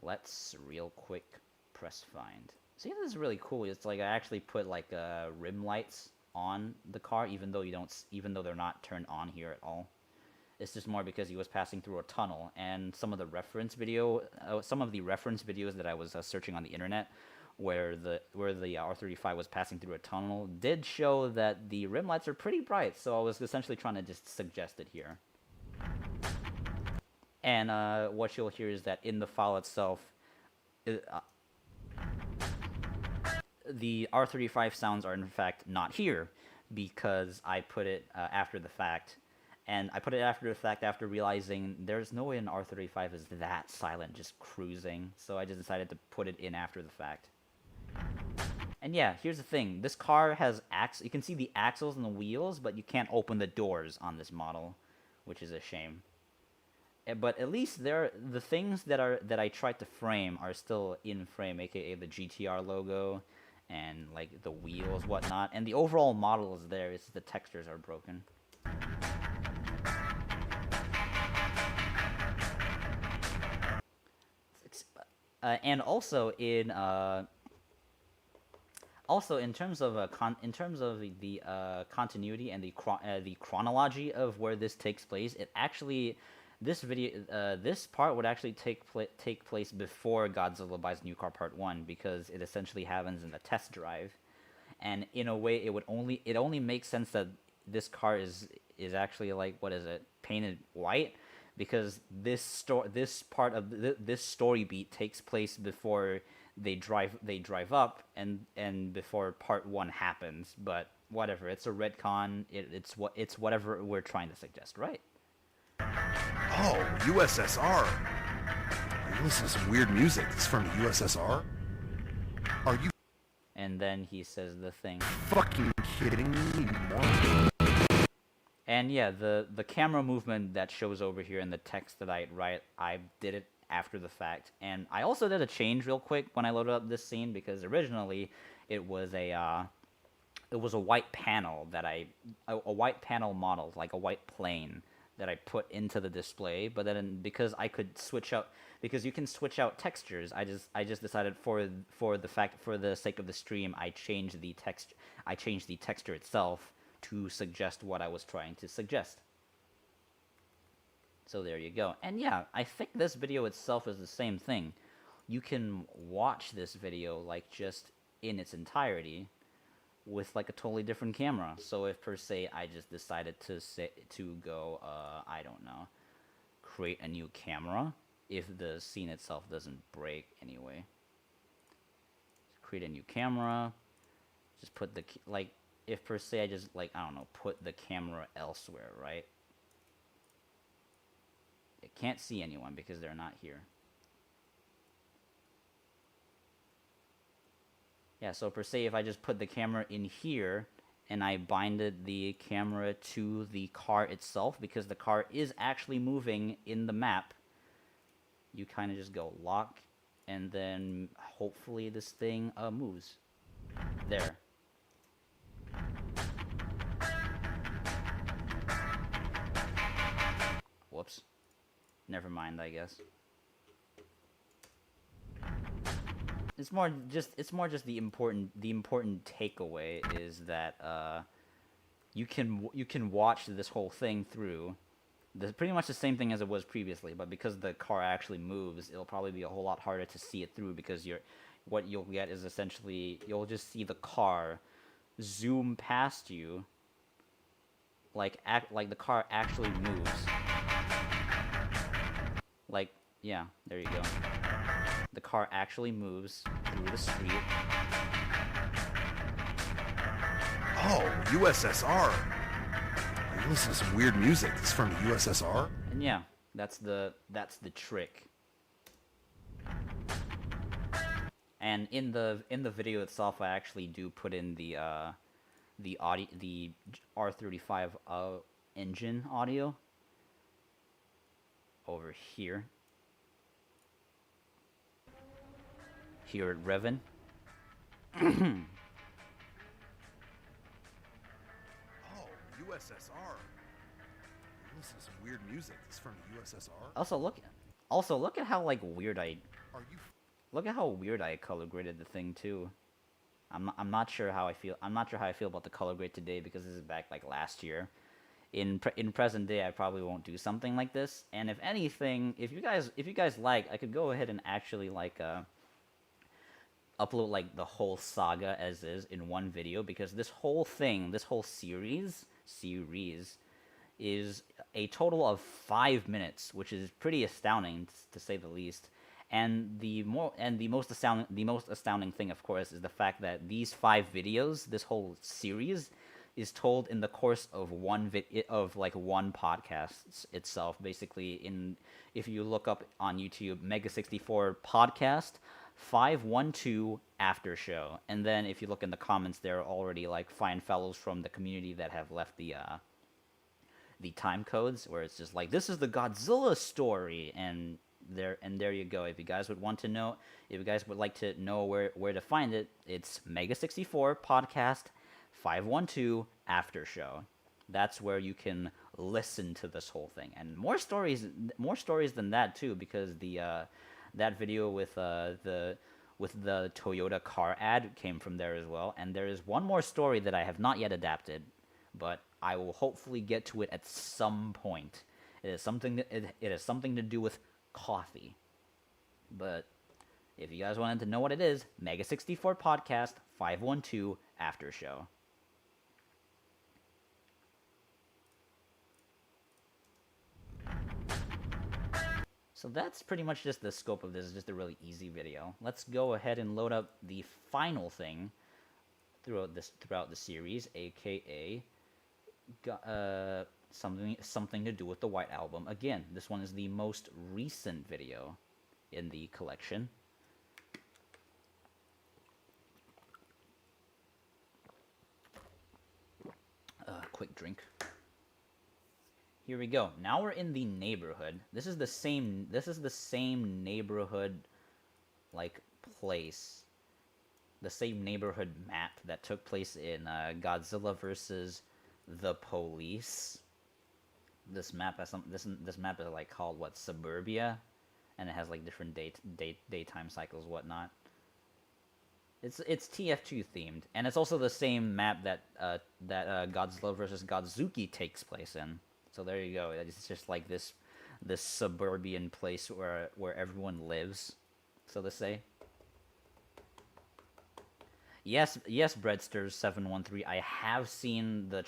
Let's real quick press find. See, this is really cool. It's like I actually put like rim lights on the car, even though they're not turned on here at all. It's just more because he was passing through a tunnel, and some of the reference videos that I was searching on the internet, where the R35 was passing through a tunnel, did show that the rim lights are pretty bright. So I was essentially trying to just suggest it here. And what you'll hear is that in the file itself, the R35 sounds are in fact not here, because I put it after the fact. And I put it after the fact after realizing there's no way an R35 is that silent, just cruising. So I just decided to put it in after the fact. And yeah, here's the thing. This car has you can see the axles and the wheels, but you can't open the doors on this model, which is a shame. But at least the things that I tried to frame are still in frame, aka the GTR logo and like the wheels, whatnot. And the overall model is there. It's the textures are broken. And also in terms of the continuity and the chronology of where this takes place, this part would actually take place before Godzilla Buys a New Car Part 1, because it essentially happens in the test drive. and in a way, it only makes sense that this car is actually like, what is it, painted white, because this part of this story beat takes place before they drive up, and before part 1 happens. But whatever, it's a retcon. It's whatever we're trying to suggest, right? Oh, USSR. You listen to some weird music. It's from the USSR? Are you And then he says the thing. fucking kidding me, you moron? And yeah, the camera movement that shows over here in the text that I write, I did it after the fact. And I also did a change real quick when I loaded up this scene, because originally it was a white panel that a white panel model, like a white plane, that I put into the display. But then because I could switch out, because you can switch out textures, I just decided for the sake of the stream, I changed the texture itself to suggest what I was trying to suggest. So there you go. And yeah, I think this video itself is the same thing. You can watch this video like just in its entirety with like a totally different camera. So if per se I just decided to go I don't know, create a new camera, if the scene itself doesn't break anyway. Create a new camera, just put the, like, if per se I just, like, I don't know, put the camera elsewhere, right? It can't see anyone because they're not here. Yeah, so per se, if I just put the camera in here and I binded the camera to the car itself, because the car is actually moving in the map, you kind of just go lock, and then hopefully this thing moves. There. Whoops. Never mind, I guess. It's more just the important takeaway is that you can watch this whole thing through. Pretty much the same thing as it was previously, but because the car actually moves, it'll probably be a whole lot harder to see it through, because what you'll get is essentially you'll just see the car zoom past you, like the car actually moves. Like, yeah, there you go. The car actually moves through the street. Oh, USSR. You listen to some weird music. It's from the USSR? And yeah, that's the trick. And in the video itself, I actually do put in the audio, the R35 engine audio over here. Here at Revan. Oh, USSR. You listen to some weird music. It's from the USSR? Also look at how, like, weird I Are you look at how weird I color graded the thing too. I'm not sure how I feel. I'm not sure how I feel about the color grade today, because this is back like last year. In present day, I probably won't do something like this. And if anything, if you guys like, I could go ahead and actually like upload like the whole saga as is in one video, because this whole series is a total of 5 minutes, which is pretty astounding to say the least. And the most astounding thing, of course, is the fact that these 5 videos, this whole series, is told in the course of one podcast itself. Basically, if you look up on YouTube, Mega64 podcast 512 after show, and then if you look in the comments, there are already like fine fellows from the community that have left the time codes, where it's just like, this is the Godzilla story, and there you go. If you guys would want to know, if you guys would like to know where to find it, it's Mega64 podcast 512 after show. That's where you can listen to this whole thing, and more stories than that too, because that video with the Toyota car ad came from there as well. And there is one more story that I have not yet adapted, but I will hopefully get to it at some point. It is something to do with coffee. But If you guys wanted to know what it is, Mega 64 Podcast 512 After Show. So that's pretty much just the scope of this. It's just a really easy video. Let's go ahead and load up the final thing throughout the series, aka something to do with the White Album. Again, this one is the most recent video in the collection. Quick drink. Here we go. Now we're in the neighborhood. This is the same neighborhood, like, place. The same neighborhood map that took place in Godzilla versus the Police. This map has this map is like called what, Suburbia, and it has like different daytime cycles, whatnot. It's TF2 themed, and it's also the same map that Godzilla versus Godzuki takes place in. So there you go. It's just like this suburban place where everyone lives, so to say. Yes, Breadsters 713. I have seen the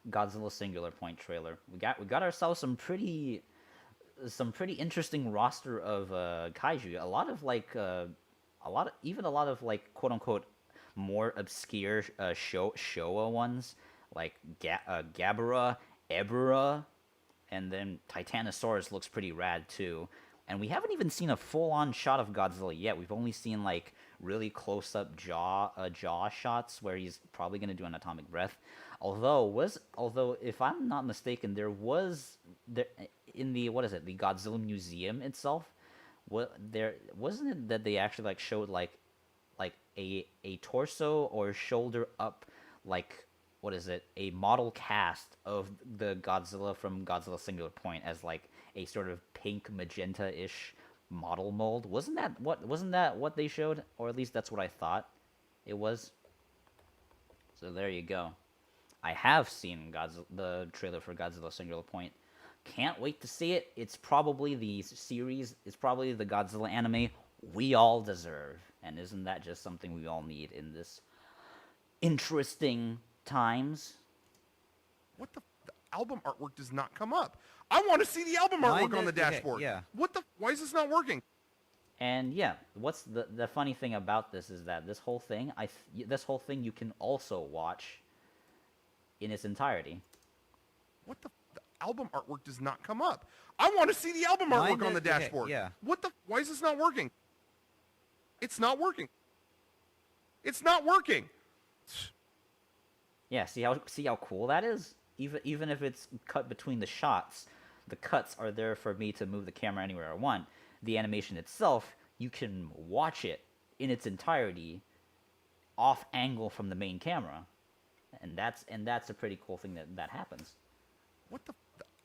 Godzilla Singular Point trailer. We got ourselves some pretty interesting roster of kaiju. A lot of quote unquote more obscure Showa ones, like Gabara, Ebra, and then Titanosaurus looks pretty rad too. And we haven't even seen a full-on shot of Godzilla yet. We've only seen like really close-up jaw shots where he's probably gonna do an atomic breath. Although if I'm not mistaken, there in the the Godzilla Museum itself, wasn't it that they actually like showed like a torso or shoulder up, like, a model cast of the Godzilla from Godzilla Singular Point as like a sort of pink magenta-ish model mold? Wasn't that what they showed? Or at least that's what I thought it was. So there you go. I have seen the trailer for Godzilla Singular Point. Can't wait to see it. It's probably the Godzilla anime we all deserve. And isn't that just something we all need in this interesting times? What the album artwork does not come up. I want to see the album Mine artwork on the did- okay, dashboard. yeah. Why is this not working? And yeah, what's the funny thing about this is that this whole thing you can also watch in its entirety. What the album artwork does not come up. I want to see the album Mine artwork on the did- okay, dashboard. yeah. Why is this not working? It's not working. It's not working. Yeah, see how cool that is? Even if it's cut between the shots, the cuts are there for me to move the camera anywhere I want. The animation itself, you can watch it in its entirety off angle from the main camera. And that's a pretty cool thing that happens. What the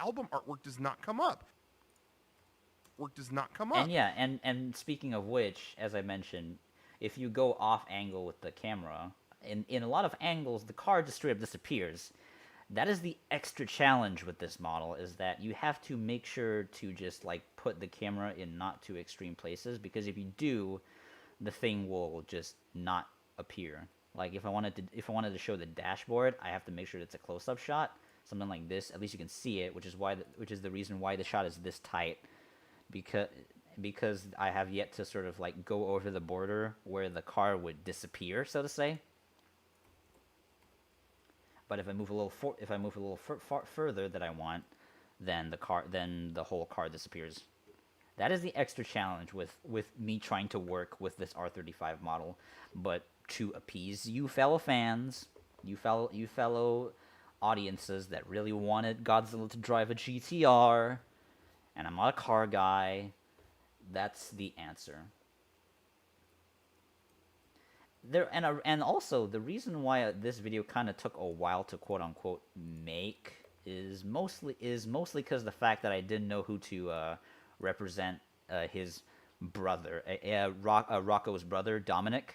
album artwork does not come up. Work does not come up. And yeah, and speaking of which, as I mentioned, if you go off angle with the camera, in a lot of angles, the car just straight up disappears. That is the extra challenge with this model, is that you have to make sure to just like put the camera in not too extreme places, because if you do, the thing will just not appear. Like if I wanted to show the dashboard, I have to make sure it's a close-up shot, something like this. At least you can see it, which is the reason why the shot is this tight, because I have yet to sort of like go over the border where the car would disappear, so to say. But if I move a little further that I want, then the whole car disappears. That is the extra challenge with me trying to work with this R35 model. But to appease you fellow fans, you fellow audiences that really wanted Godzilla to drive a GTR, and I'm not a car guy, that's the answer. And also the reason why this video kind of took a while to quote unquote make is mostly because the fact that I didn't know who to represent his brother, Rocco's brother, Dominic.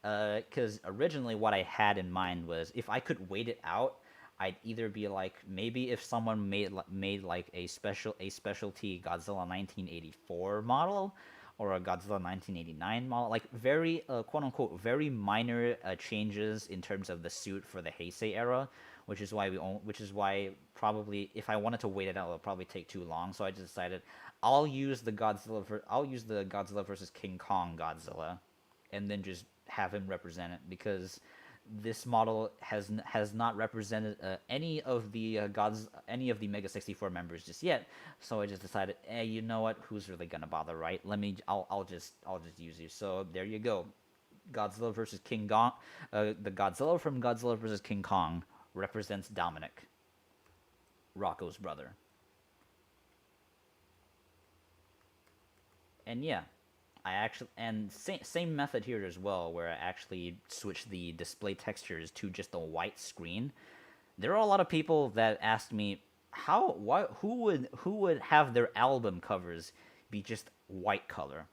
Because originally what I had in mind was, if I could wait it out, I'd either be like, maybe if someone made like a specialty Godzilla 1984 model, or a Godzilla 1989 model, like very quote unquote very minor changes in terms of the suit for the Heisei era, which is why probably if I wanted to wait it out, it'll probably take too long. So I just decided I'll use the Godzilla versus King Kong Godzilla, and then just have him represent it, because this model has not represented any of the Mega 64 members just yet. So I just decided, you know what? Who's really gonna bother, right? I'll just use you. So there you go. Godzilla versus King Kong. The Godzilla from Godzilla versus King Kong represents Dominic, Rocco's brother. And yeah, same method here as well, where I actually switch the display textures to just a white screen. There are a lot of people that asked me who would have their album covers be just white color.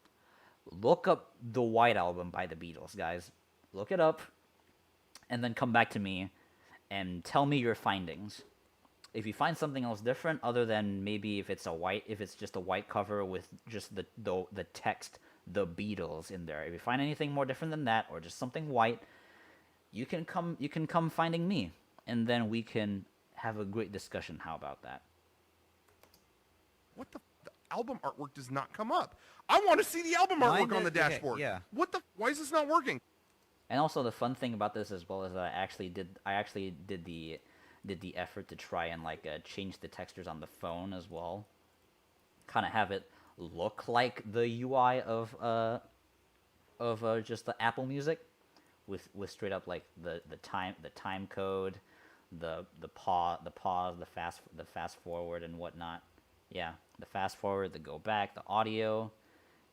Look up the White Album by the Beatles, guys. Look it up, and then come back to me and tell me your findings. If you find something else different, other than maybe if it's just a white cover with just the text "The Beatles" in there, if you find anything more different than that, or just something white, you can come finding me, and then we can have a great discussion. How about that? What the album artwork does not come up. I want to see the album Mine artwork on the did- okay, dashboard. yeah. Why is this not working? And also the fun thing about this as well is that I actually did the effort to try and change the textures on the phone as well, kind of have it look like the UI of just the Apple Music, with straight up like the time code, the pause, the fast forward and whatnot. Yeah, the fast forward, the go back, the audio,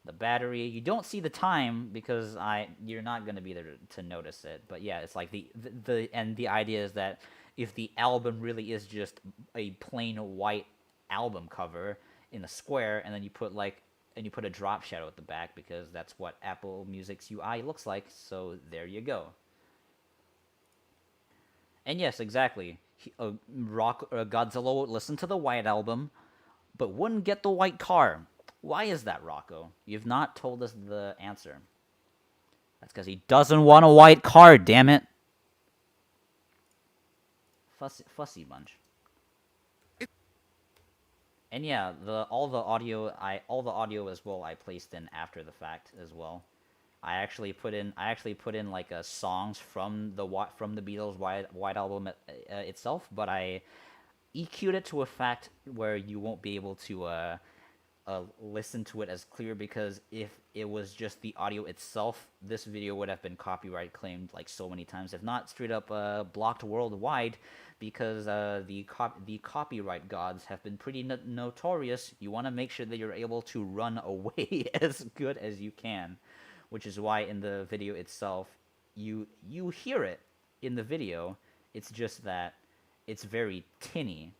the battery. You don't see the time because you're not gonna be there to notice it. But yeah, it's like the idea is that if the album really is just a plain white album cover in a square, and then you put a drop shadow at the back, because that's what Apple Music's UI looks like. So there you go. And yes, exactly. Godzilla would listen to the White Album, but wouldn't get the white car. Why is that, Rocco? You've not told us the answer. That's because he doesn't want a white car, damn it. Fussy bunch. And yeah, all the audio as well I placed in after the fact as well. I actually put in like songs from the Beatles White Album itself, but I EQ'd it to a fact where you won't be able to listen to it as clear, because if it was just the audio itself, this video would have been copyright claimed like so many times, if not straight up blocked worldwide, because the copyright gods have been pretty notorious. You want to make sure that you're able to run away as good as you can, which is why in the video itself you hear it in the video. It's just that it's very tinny.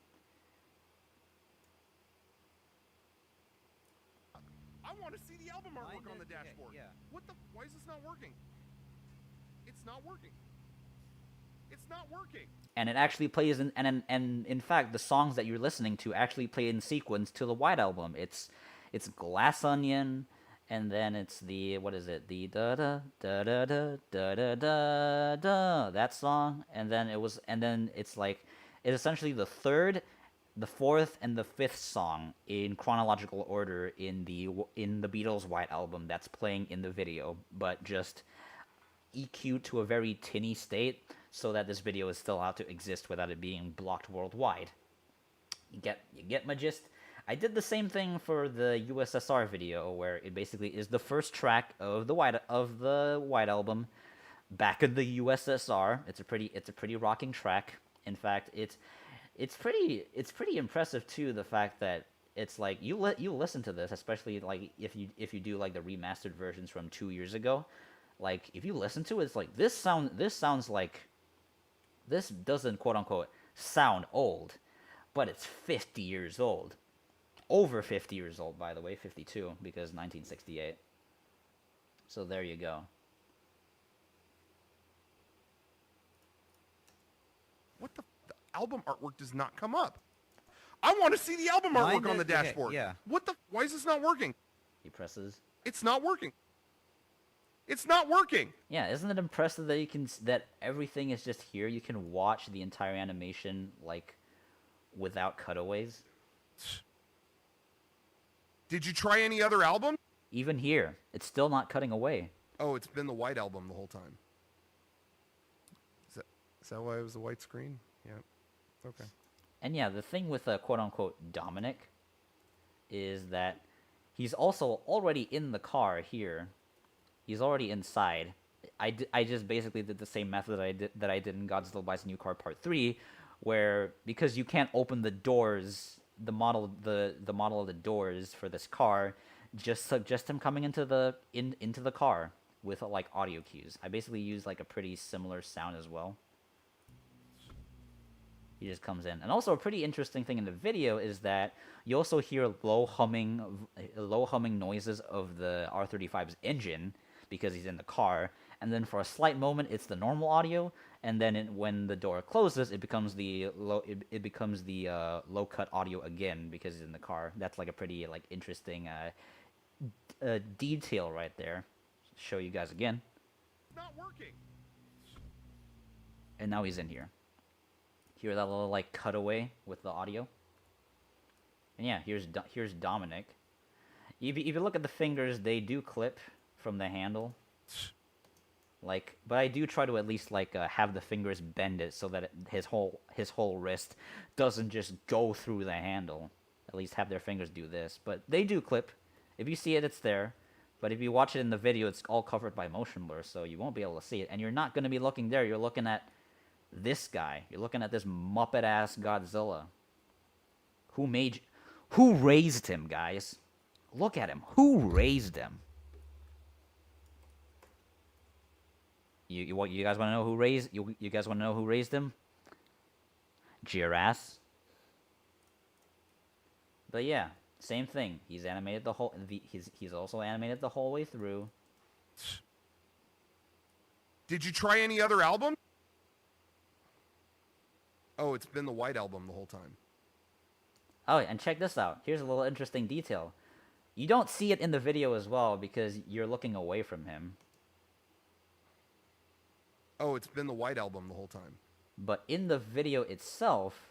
I want to see the album artwork on the Okay, dashboard. yeah. Why is this not working? It's not working. It's not working. And it actually plays and in fact, the songs that you're listening to actually play in sequence to the White Album. It's Glass Onion, and then it's the the da da da da da da da da da, that song, and then it's essentially the third, the fourth, and the fifth song in chronological order in the Beatles White Album that's playing in the video, but just EQ to a very tinny state, so that this video is still allowed to exist without it being blocked worldwide. You get my gist? I did the same thing for the USSR video, where it basically is the first track of the White Album back in the USSR. It's a pretty rocking track. In fact, it's pretty impressive too, the fact that it's like you listen to this, especially like if you do like the remastered versions from 2 years ago. Like if you listen to it, it's like this sounds like, this doesn't quote unquote sound old, but it's 50 years old. Over 50 years old, by the way, 52, because 1968. So there you go. What the album artwork does not come up. I want to see the album Mine artwork on the did- okay, dashboard. yeah. Why is this not working? He presses It's not working. It's not working. Yeah, isn't it impressive that that everything is just here? You can watch the entire animation like without cutaways. Did you try any other album? Even here, it's still not cutting away. Oh, it's been the white album the whole time. Is that why it was a white screen? Yeah. Okay. And yeah, the thing with quote unquote Dominic is that he's also already in the car here. He's already inside. I just basically did the same method that I did in Godzilla Buys a New Car Part 3, where because you can't open the doors, the model of the doors for this car, just suggest him coming into the car with like audio cues. I basically use like a pretty similar sound as well. He just comes in. And also a pretty interesting thing in the video is that you also hear low humming noises of the R35's engine because he's in the car. And then for a slight moment, it's the normal audio. And then when the door closes, it becomes the low cut audio again because he's in the car. That's like a pretty like interesting detail right there. Show you guys again. Not working. And now he's in here. Hear that little like cutaway with the audio. And yeah, here's Dominic. If you look at the fingers, they do clip from the handle. Like, but I do try to at least like have the fingers bend it so that his whole wrist doesn't just go through the handle. At least have their fingers do this, but they do clip. If you see it, it's there. But if you watch it in the video, it's all covered by motion blur, so you won't be able to see it. And you're not going to be looking there. You're looking at this guy. You're looking at this Muppet ass Godzilla. Who raised him, guys? Look at him. Who raised him? You guys want to know who raised you guys want to know who raised him? Giraffes. But yeah, same thing. He's animated the whole. He's also animated the whole way through. Did you try any other album? Oh, it's been the white album the whole time. Oh, and check this out. Here's a little interesting detail. You don't see it in the video as well because you're looking away from him. Oh, it's been the white album the whole time. But in the video itself,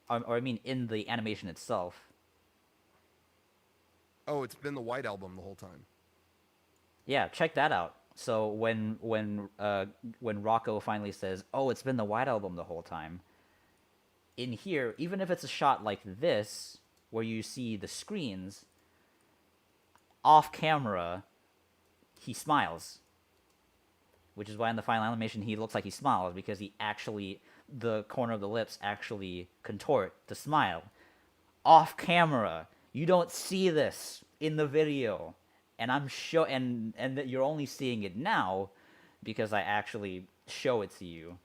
or I mean in the animation itself. Oh, it's been the white album the whole time. Yeah, check that out. So when Rocco finally says, "Oh, it's been the white album the whole time," in here, even if it's a shot like this, where you see the screens, off camera, he smiles. Which is why in the final animation he looks like he smiles, because the corner of the lips actually contort to smile. Off camera, you don't see this in the video. And and that you're only seeing it now because I actually show it to you.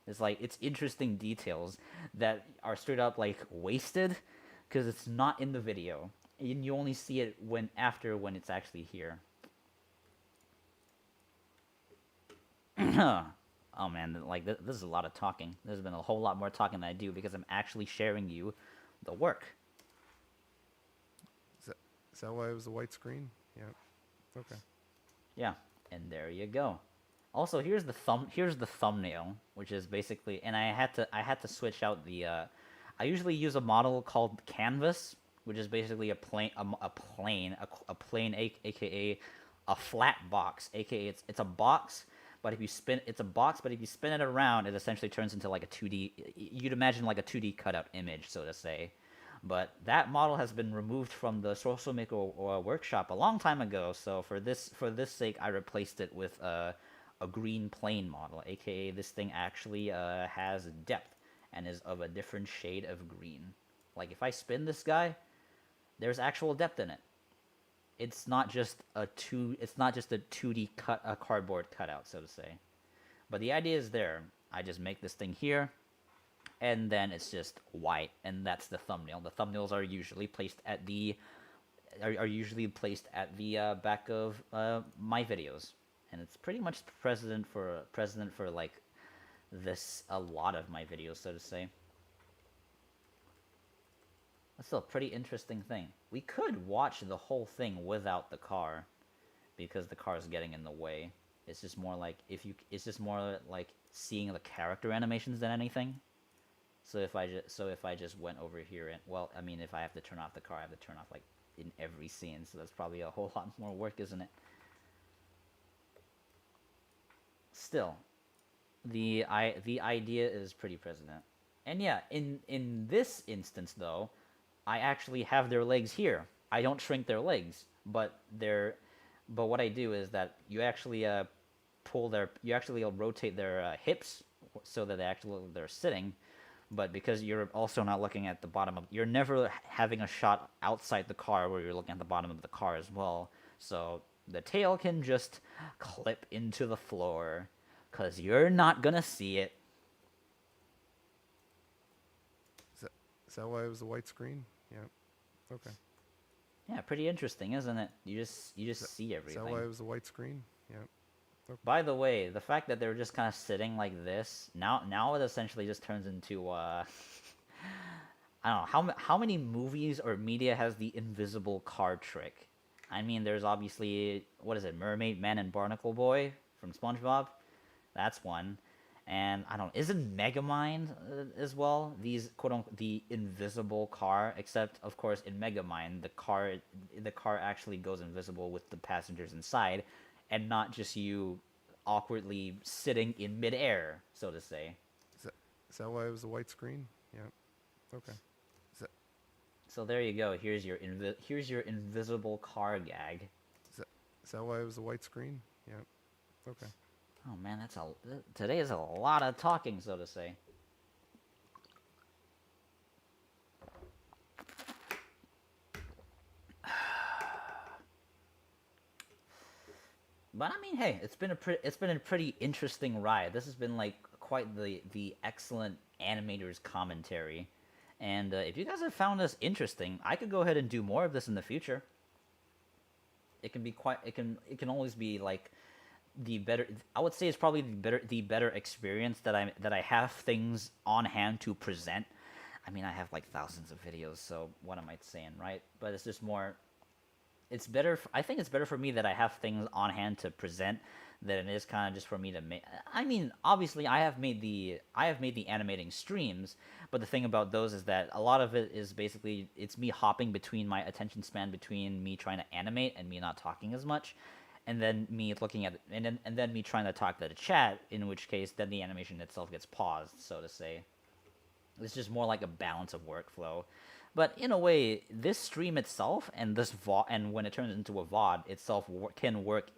It's like, it's interesting details that are straight up like wasted because it's not in the video. And you only see it when it's actually here. Oh man, like this is a lot of talking. There's been a whole lot more talking than I do because I'm actually sharing you the work. Is that why it was a white screen? Yeah. Okay. Yeah, and there you go. Also, here's the thumbnail, which is basically, and I had to switch out the. I usually use a model called Canvas, which is basically a plane, aka a flat box, aka it's a box. But if you spin it around, it essentially turns into like a 2D. You'd imagine like a 2D cutout image, so to say. But that model has been removed from the Social Miko workshop a long time ago. So for this sake, I replaced it with a green plane model, aka this thing actually has depth and is of a different shade of green. Like if I spin this guy, there's actual depth in it. It's not just a 2D cardboard cutout, so to say. But the idea is there. I just make this thing here, and then it's just white, and that's the thumbnail. The thumbnails are usually placed at the back of my videos, and it's pretty much precedent for like this a lot of my videos, so to say. That's still a pretty interesting thing. We could watch the whole thing without the car, because the car is getting in the way. It's just more like it's just more like seeing the character animations than anything. So if I just went over here and, well, I mean, if I have to turn off the car, I have to turn off like in every scene. So that's probably a whole lot more work, isn't it? Still, the idea is pretty present. And yeah, in this instance though, I actually have their legs here. I don't shrink their legs, but what I do is that you actually rotate their hips so that they're sitting. But because you're also not looking at the bottom of, you're never having a shot outside the car where you're looking at the bottom of the car as well. So the tail can just clip into the floor, because you're not gonna see it. Is that why it was a white screen? Yeah. Okay. Yeah, pretty interesting, isn't it? You just see everything. Is that why it was a white screen? Yeah. Okay. By the way, the fact that they're just kind of sitting like this, now it essentially just turns into I don't know, how many movies or media has the invisible car trick? I mean, there's obviously, what is it, Mermaid Man and Barnacle Boy from SpongeBob? That's one. And I don't know, isn't Megamind as well these quote unquote the invisible car? Except of course in Megamind the car actually goes invisible with the passengers inside, and not just you awkwardly sitting in midair, so to say. Is that why it was a white screen? Yeah. Okay. So there you go. Here's your invisible car gag. Is that why it was a white screen? Yeah. Okay. Oh man, today is a lot of talking, so to say. But I mean, hey, it's been a pretty interesting ride. This has been like quite the excellent animators commentary, and if you guys have found this interesting, I could go ahead and do more of this in the future. It can be it can always be like the better. I would say it's probably the better experience that I have things on hand to present. I mean, I have like thousands of videos, so what am I saying, right? But it's just more. It's better. I think it's better for me that I have things on hand to present than it is kind of just for me to make. I mean, obviously, I have made the animating streams, but the thing about those is that a lot of it is basically it's me hopping between my attention span between me trying to animate and me not talking as much, and then me looking at and then me trying to talk to the chat. In which case, then the animation itself gets paused, so to say. It's just more like a balance of workflow. But in a way, this stream itself and this and when it turns into a VOD itself can work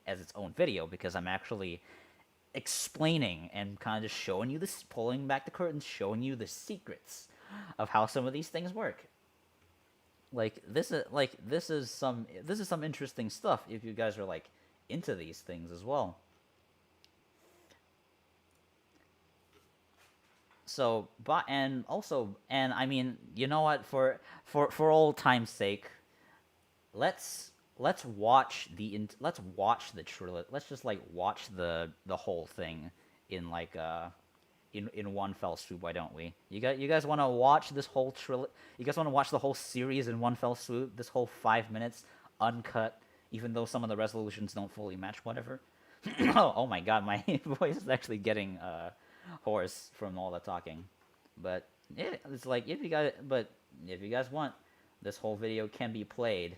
as its own video, because I'm actually explaining and kind of just showing you this, pulling back the curtains, showing you the secrets of how some of these things work. This is some interesting stuff if you guys are like into these things as well. So, and I mean, you know what? For old time's sake, let's watch the trilogy. Let's just like watch the whole thing in like in one fell swoop. Why don't we? You guys want to watch this whole trilogy? You guys want to watch the whole series in one fell swoop? This whole 5 minutes uncut, even though some of the resolutions don't fully match. Whatever. Oh my God, my voice is actually getting hoarse from all the talking. But yeah, it's like if you guys want, this whole video can be played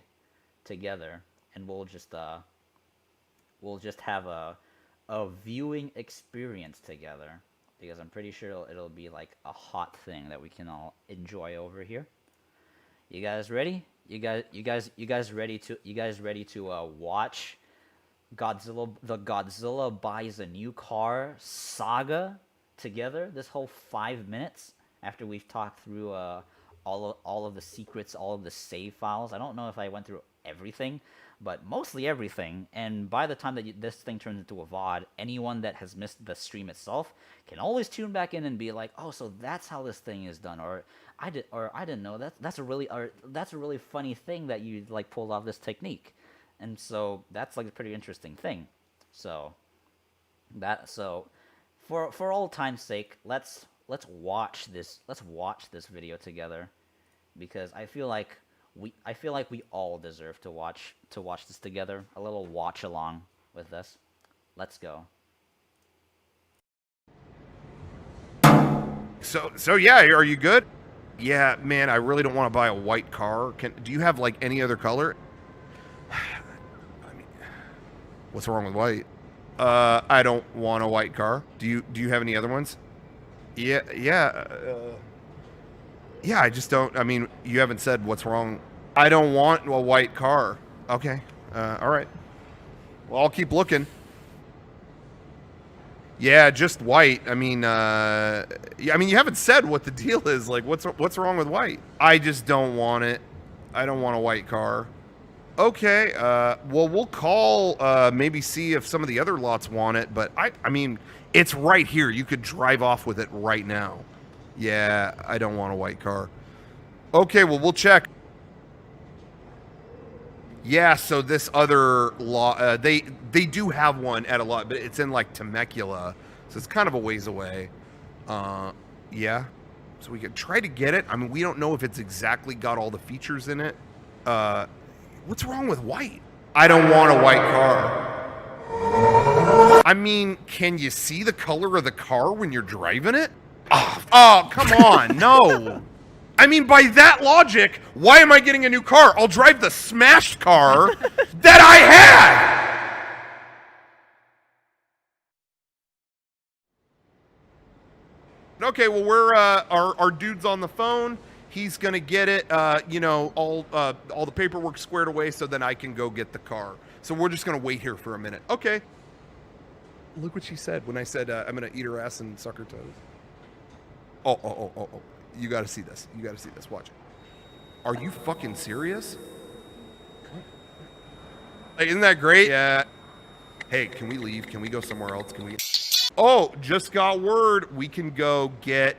together, and we'll just have a viewing experience together, because I'm pretty sure it'll be like a hot thing that we can all enjoy over here. You guys ready? You guys ready to watch Godzilla? The Godzilla buys a new car saga together, this whole 5 minutes, after we've talked through all of the secrets, all of the save files. I don't know if I went through everything, but mostly everything. And by the time that this thing turns into a VOD, anyone that has missed the stream itself can always tune back in and be like, oh, so that's how this thing is done, or I didn't know that's a really funny thing that you like pulled off this technique. And so that's like a pretty interesting thing. So for old time's sake, let's watch this video together. because I feel like we all deserve to watch this together. A little watch along with this. Let's go. So yeah, are you good? Yeah, man, I really don't want to buy a white car. Do you have like any other color? I mean, what's wrong with white? I don't want a white car. Do you have any other ones? Yeah. Yeah, I just don't. I mean, you haven't said what's wrong. I don't want a white car. Okay. All right. Well, I'll keep looking. Yeah, just white. I mean, you haven't said what the deal is. Like, what's wrong with white? I just don't want it. I don't want a white car. Okay. Well, we'll call. Maybe see if some of the other lots want it. But I mean, it's right here. You could drive off with it right now. Yeah, I don't want a white car. Okay. Well, we'll check. Yeah, so this other lot, they do have one at a lot, but it's in like Temecula, so it's kind of a ways away. Yeah, so we could try to get it. I mean, we don't know if it's exactly got all the features in it. What's wrong with white? I don't want a white car. I mean, can you see the color of the car when you're driving it? Oh, come on, no. I mean, by that logic, why am I getting a new car? I'll drive the smashed car that I had! Okay, well, we're, our dude's on the phone. He's gonna get it, you know, all the paperwork squared away so then I can go get the car. So we're just gonna wait here for a minute. Okay. Look what she said when I said, I'm gonna eat her ass and suck her toes. Oh. You gotta see this. You gotta see this. Watch it. Are you fucking serious? Like, isn't that great? Yeah. Hey, can we leave? Can we go somewhere else? Can we? Oh, just got word. We can go get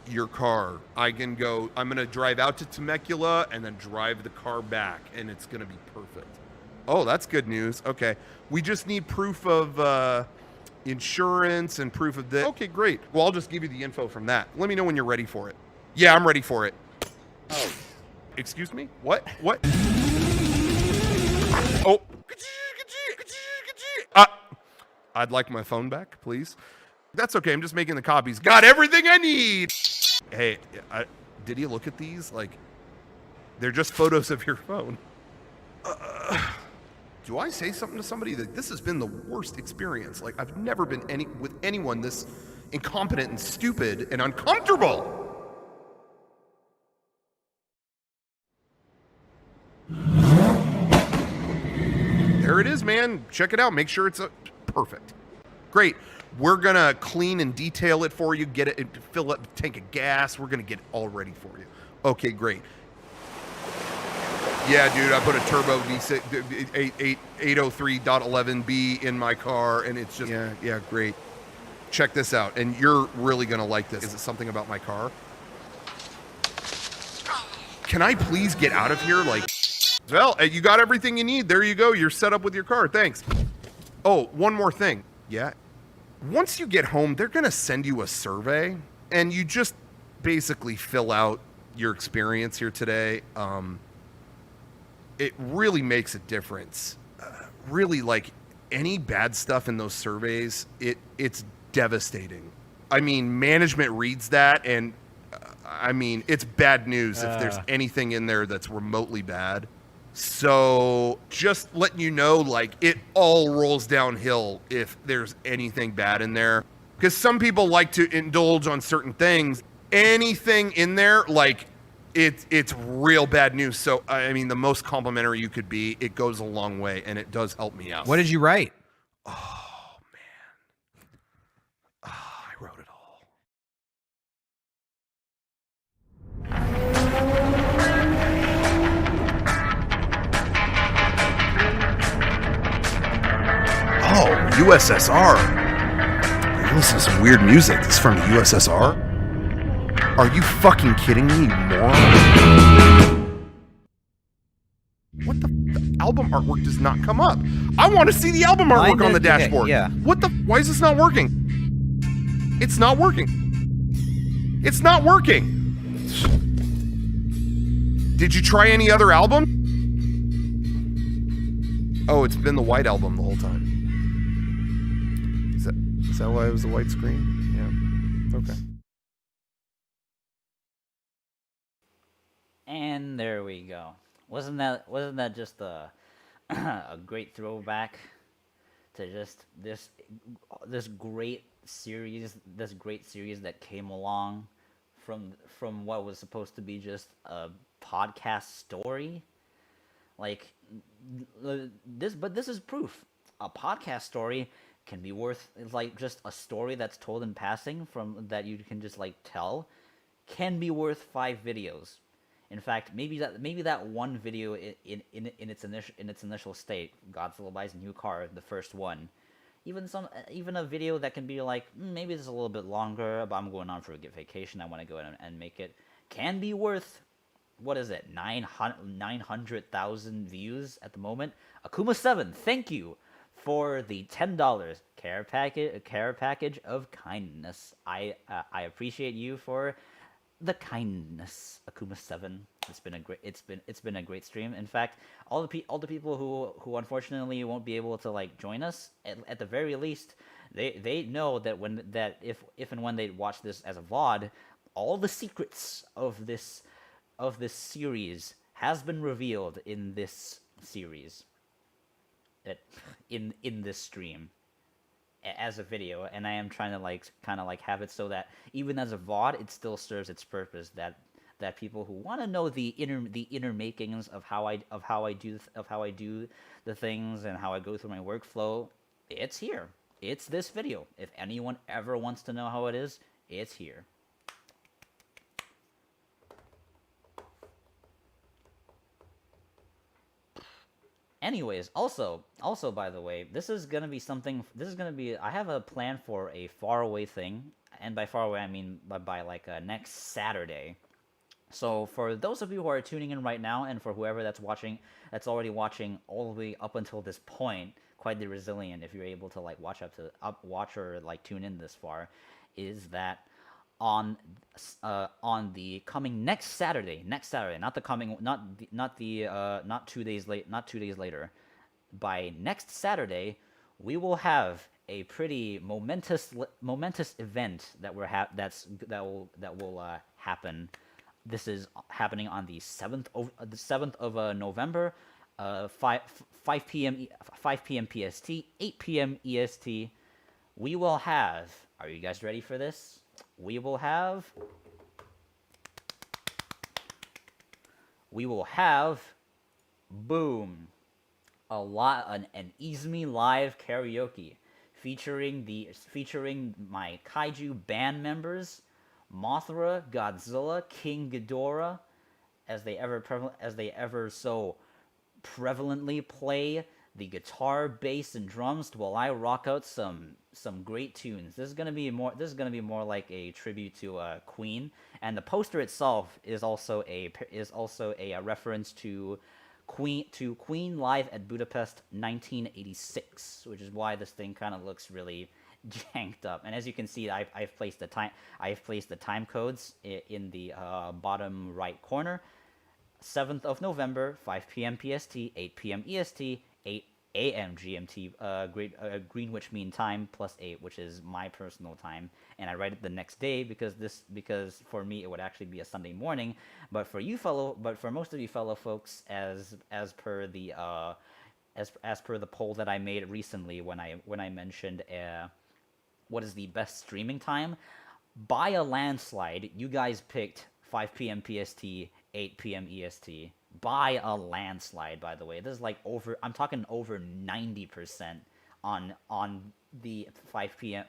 your car. I can go. I'm gonna drive out to Temecula and then drive the car back, and it's gonna be perfect. Oh, that's good news. Okay. We just need proof of insurance and proof of this. Okay, great. Well, I'll just give you the info from that. Let me know when you're ready for it. Yeah, I'm ready for it. Oh. Excuse me? What? Oh. I'd like my phone back, please. That's okay. I'm just making the copies. Got everything I need. Hey, did you look at these? Like, they're just photos of your phone. Do I say something to somebody that this has been the worst experience? Like, I've never been with anyone this incompetent and stupid and uncomfortable. There it is, man. Check it out. Make sure it's perfect. Great. We're gonna clean and detail it for you. Get it, fill up the tank of gas. We're gonna get it all ready for you. Okay, great. Yeah, dude, I put a turbo V6 803.11B in my car, and it's just yeah, great. Check this out, and you're really gonna like this. Is it something about my car? Can I please get out of here? Like, well, you got everything you need. There you go. You're set up with your car. Thanks. Oh, one more thing. Yeah. Once you get home, they're gonna send you a survey, and you just basically fill out your experience here today. It really makes a difference. Really, like, any bad stuff in those surveys, it's devastating. I mean, management reads that, and I mean, it's bad news if there's anything in there that's remotely bad. So just letting you know, like, it all rolls downhill if there's anything bad in there. Because some people like to indulge on certain things. Anything in there, like, it's real bad news. So, I mean, the most complimentary you could be, it goes a long way, and it does help me out. What did you write? Oh, man. I wrote it all. Oh, USSR. You listen to some weird music. This is from the USSR? Are you fucking kidding me, you moron? What the album artwork does not come up. I want to see the album artwork on the dashboard. Okay, yeah. What the? Why is this not working? It's not working. It's not working. Did you try any other album? Oh, it's been the white album the whole time. Is that why it was the white screen? Yeah. Okay. And there we go. Wasn't that just a a great throwback to just this great series that came along from what was supposed to be just a podcast story? Like this is proof. A podcast story can be worth, like, just a story that's told in passing from that you can just like tell can be worth 5 videos. In fact, maybe that one video in its initial state, Godzilla buys a new car, the first one, even a video that can be like, maybe it's a little bit longer, but I'm going on for a vacation, I want to go in and make it, can be worth, what is it, 900,000 views at the moment. Akuma7, thank you for the $10 care package of kindness. I appreciate you for the kindness, Akuma7. It's been a great stream. In fact, all the people who unfortunately won't be able to like join us, at the very least, they know that if and when they watch this as a VOD, all the secrets of this series has been revealed in this series, in this stream, as a video, and I am trying to kind of have it so that even as a VOD, it still serves its purpose. That people who want to know the inner makings of how I do the things and how I go through my workflow, it's here. It's this video. If anyone ever wants to know how it is, it's here. Anyways, also, by the way, this is gonna be, I have a plan for a faraway thing, and by far away I mean by like next Saturday. So for those of you who are tuning in right now, and for whoever that's already watching all the way up until this point, quite the resilient if you're able to like watch or like tune in this far, is that on the coming next Saturday, not 2 days later, by next Saturday, we will have a pretty momentous event that will happen. This is happening on the 7th of November, 5 p.m. PST, 8 p.m. EST. We will have. Are you guys ready for this? We will have, boom, an Izumi live karaoke featuring my kaiju band members, Mothra, Godzilla, King Ghidorah, as they ever so prevalently play the guitar, bass, and drums while I rock out some great tunes. This is gonna be more like a tribute to Queen, and the poster itself is also a reference to Queen live at Budapest 1986, which is why this thing kind of looks really janked up. And as you can see, I've placed the time codes in the bottom right corner. 7th of November, 5 p.m. PST, 8 p.m. EST, 8 a.m. GMT, Greenwich Mean Time, +8, which is my personal time. And I write it the next day because for me it would actually be a Sunday morning. But for most of you fellow folks, as per the poll that I made recently when I mentioned what is the best streaming time, by a landslide, you guys picked 5 p.m. PST, 8 p.m. EST. By a landslide, by the way. This is like I'm talking over 90% on the 5 p.m.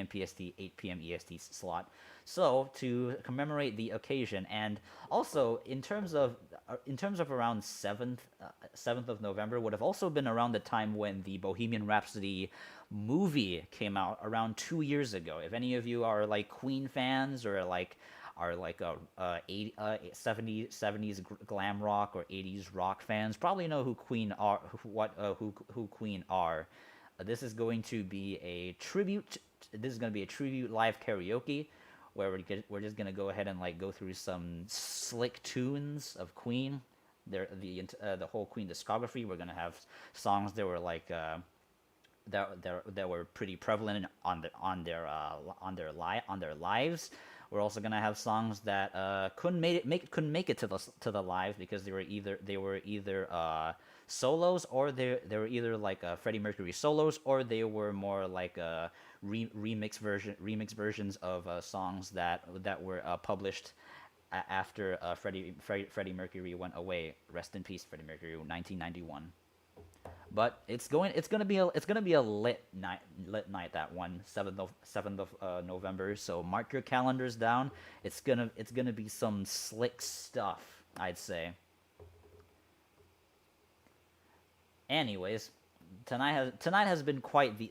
PST, 8 p.m. EST slot. So to commemorate the occasion, and also in terms of around 7th of November would have also been around the time when the Bohemian Rhapsody movie came out around 2 years ago. If any of you are like Queen fans or like 70s glam rock or 80s rock fans, probably know who Queen are. Who Queen are. This is going to be a tribute. This is going to be a tribute live karaoke, where we're just gonna go ahead and like go through some slick tunes of Queen, the whole Queen discography. We're gonna have songs that were like that were pretty prevalent on their lives. We're also gonna have songs that couldn't make it to the live because they were either solos, or they were either like Freddie Mercury solos, or they were more like remix versions of songs that were published after Freddie Mercury went away. Rest in peace, Freddie Mercury, 1991. But it's gonna be a lit night that one, 7th of November. So mark your calendars down. It's gonna be some slick stuff, I'd say. Anyways, tonight has been quite the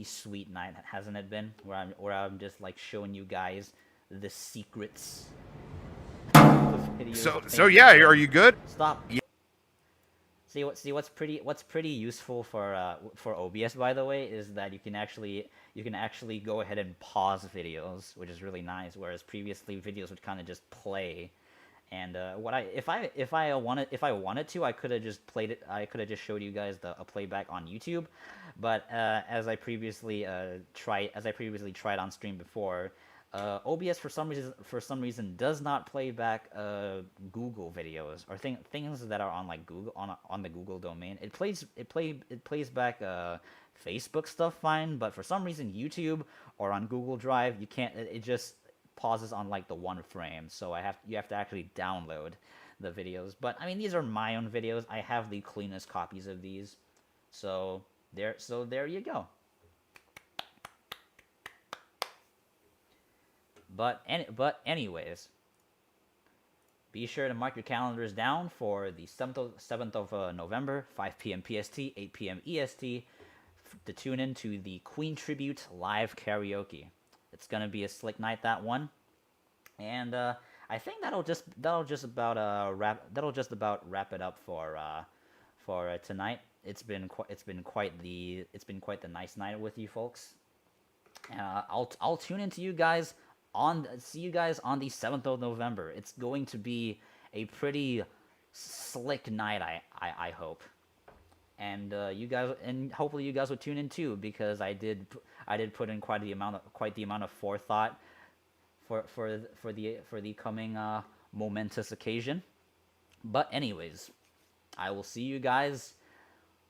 sweet night, hasn't it been? Where I'm just like showing you guys the secrets. So yeah, are you good? Stop. Yeah. See what's pretty useful for OBS, by the way, is that you can actually go ahead and pause videos, which is really nice. Whereas previously videos would kind of just play, and if I wanted to, I could have just played it. I could have just showed you guys a playback on YouTube, but as I previously tried on stream before. OBS for some reason does not play back Google videos or things that are on like Google on the Google domain. It plays back Facebook stuff fine, but for some reason YouTube or on Google Drive you can't. It just pauses on like the one frame. So you have to actually download the videos. But I mean, these are my own videos. I have the cleanest copies of these. So there you go. But anyways, be sure to mark your calendars down for the 7th of November, 5 p.m. PST, 8 p.m. EST, to tune in to the Queen Tribute live karaoke. It's gonna be a slick night, that one, and I think that'll just about wrap it up for tonight. It's been quite the nice night with you folks. I'll tune into you guys. See you guys on the 7th of November. It's going to be a pretty slick night, I hope. And you guys, and hopefully you guys will tune in too, because I did put in quite the amount of forethought for the coming momentous occasion. But anyways, I will see you guys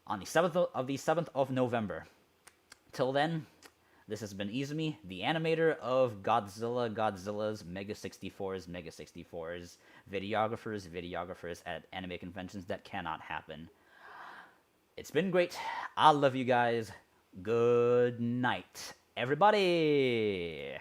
on the 7th of November. Till then, this has been Izumi, the animator of Godzilla's Mega 64's, videographers at anime conventions that cannot happen. It's been great. I love you guys. Good night, everybody.